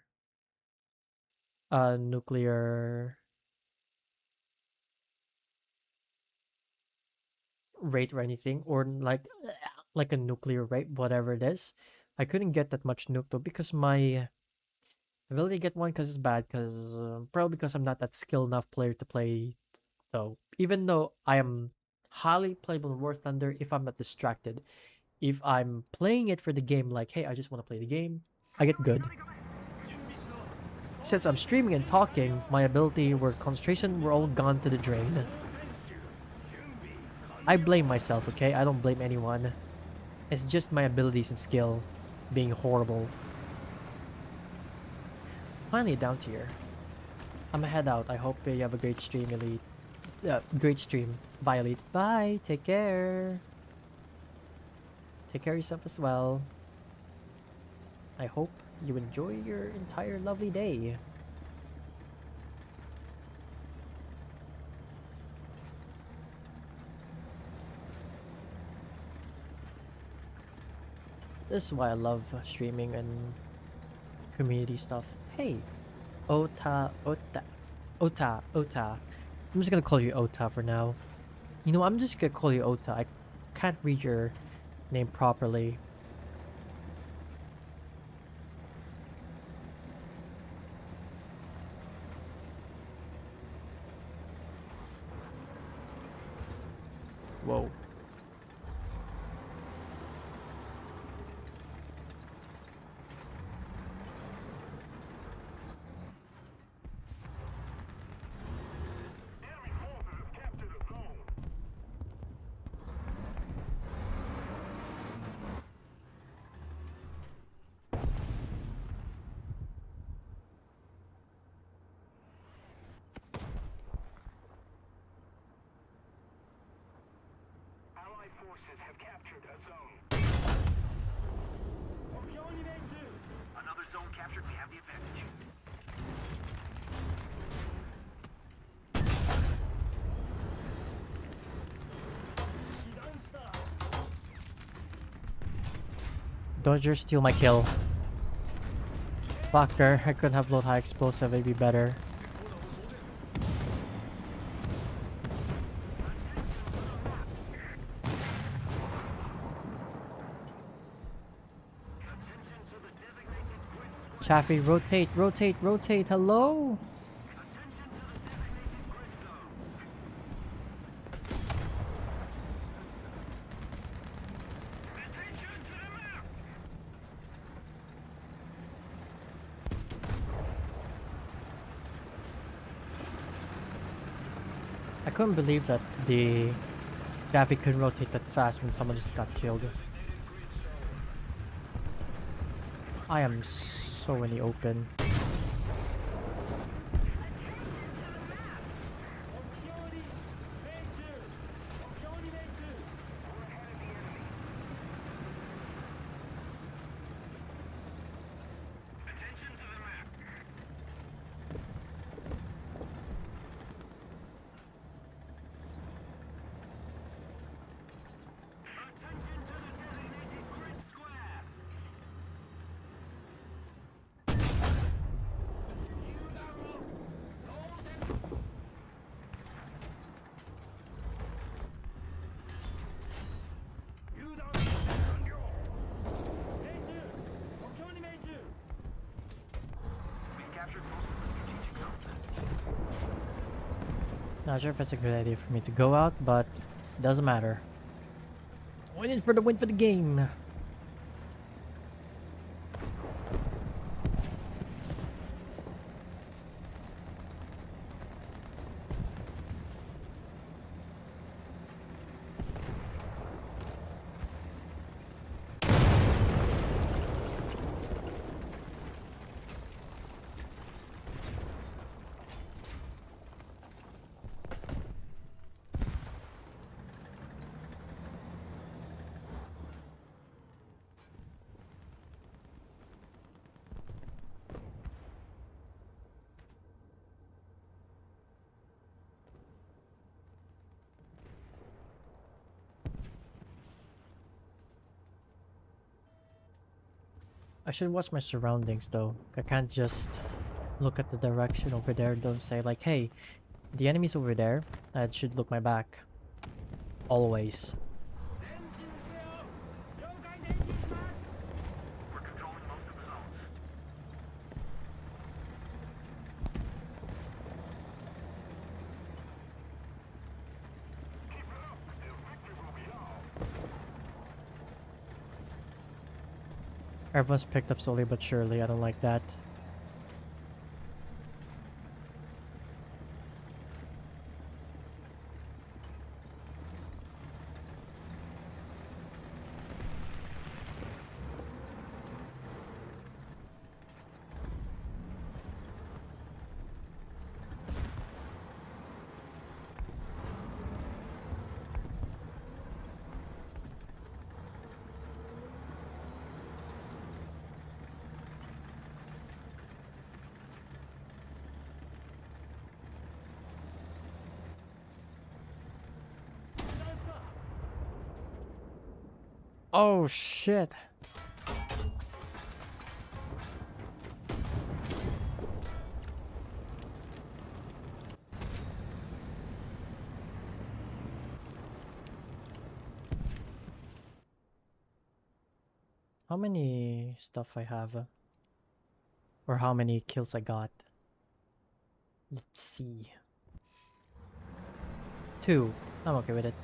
rate or anything, or like a nuclear rate, whatever it is. I couldn't get that much nuke though because my ability to get one because it's bad, because probably because I'm not that skilled enough player to play though. Even though I am highly playable in War Thunder if I'm not distracted. If I'm playing it for the game, like, hey, I just want to play the game, I get good. Since I'm streaming and talking, my ability or concentration were all gone to the drain. I blame myself, okay? I don't blame anyone. It's just my abilities and skill being horrible. Finally down tier. I'm gonna head out. I hope you have a great stream, Elite. Great stream. Bye, Elite. Bye. Take care. Take care of yourself as well. I hope you enjoy your entire lovely day. This is why I love streaming and community stuff. Hey, Ota. I'm just gonna call you Ota for now. You know, I'm just gonna call you Ota. I can't read your name properly. Whoa. have captured a zone. Another zone captured. We have the advantage. Dodger steal my kill. Fucker, I could have load high explosive, it'd be better. Chaffee, rotate, rotate, rotate, hello? I couldn't believe that the Chaffee couldn't rotate that fast when someone just got killed. I am so in the open. Not sure if it's a good idea for me to go out, but doesn't matter. Win for the game. I should watch my surroundings though. I can't just look at the direction over there and don't say like, hey, the enemy's over there. I should look my back. Always. We're controlling most of the zones. Keep it up. The victory will be ours. Everyone's picked up slowly but surely. I don't like that. Oh shit. How many stuff I have? Or how many kills I got? Let's see. 2. I'm okay with it.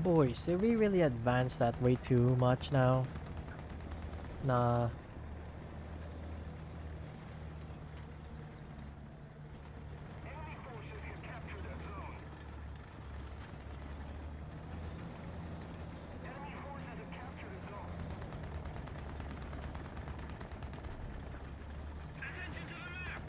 Boys, did we really advance that way too much now? Nah. Enemy forces have captured that zone. Enemy forces have captured a zone. Attention to the map!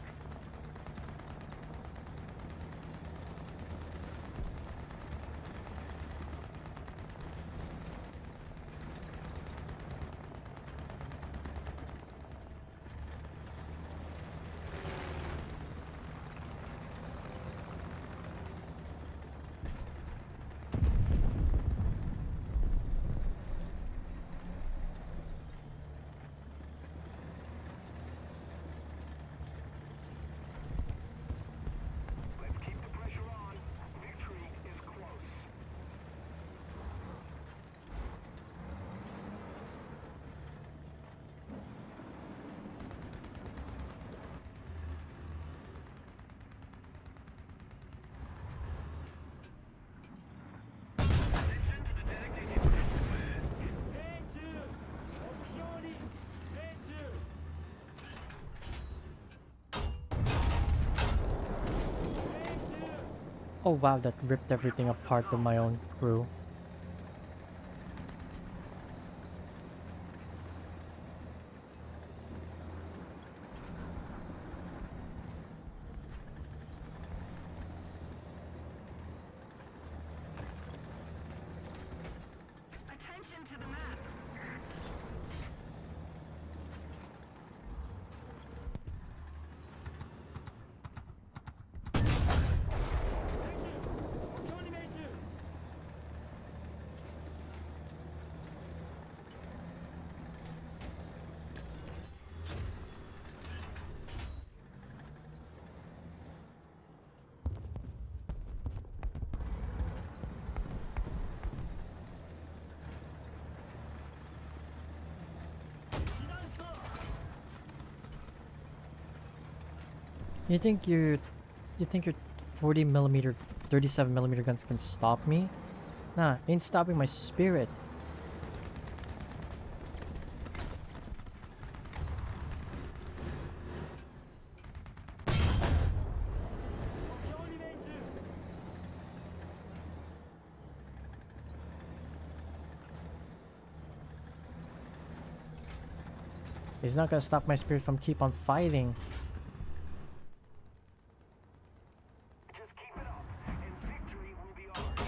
Let's keep the pressure on. Victory is close. Attention to the dedicated square. Oh wow, that ripped everything apart with my own crew. Attention to the map! You think your 40mm, 37mm guns can stop me? Nah, ain't stopping my spirit. He's not gonna stop my spirit from keep on fighting. Just keep it up, and victory will be ours.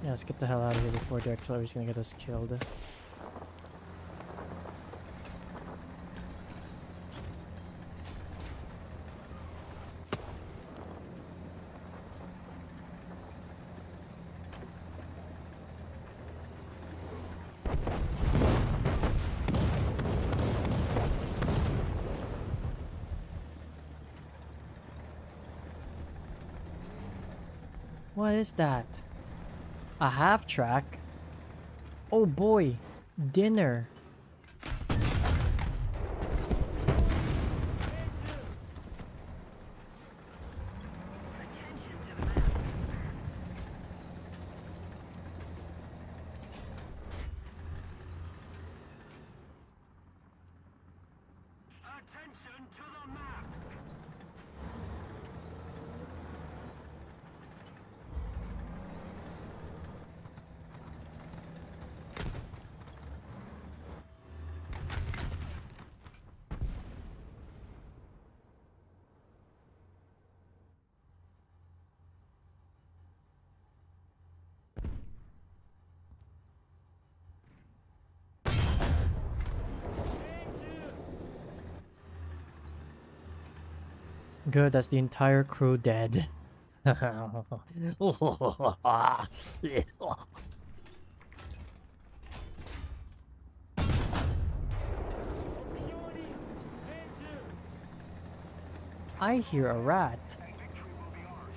Yeah, let's get the hell out of here before the artillery's gonna get us killed. What is that? A half track? Oh boy, dinner. Attention to the map! Attention to the map! Good, that's the entire crew dead. I hear a rat. And victory will be ours.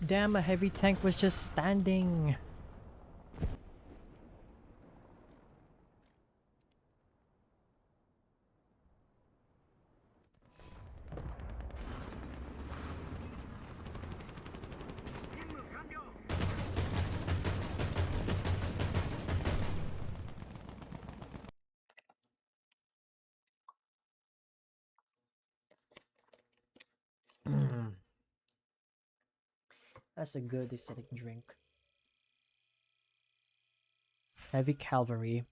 Damn, a heavy tank was just standing. That's a good acidic drink. Heavy cavalry.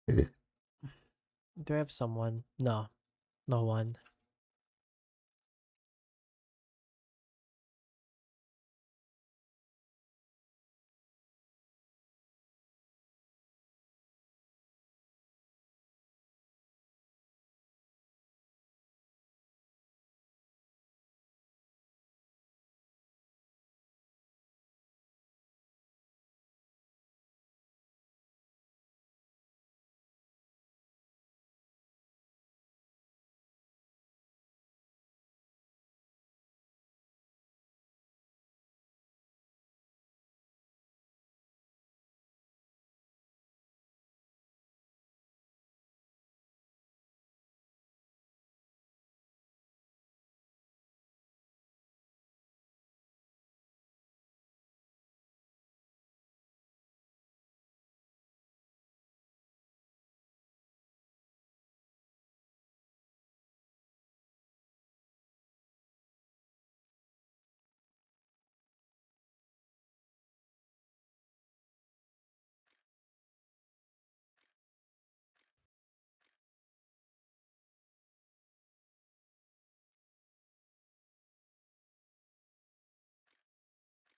Do I have someone? No. No one.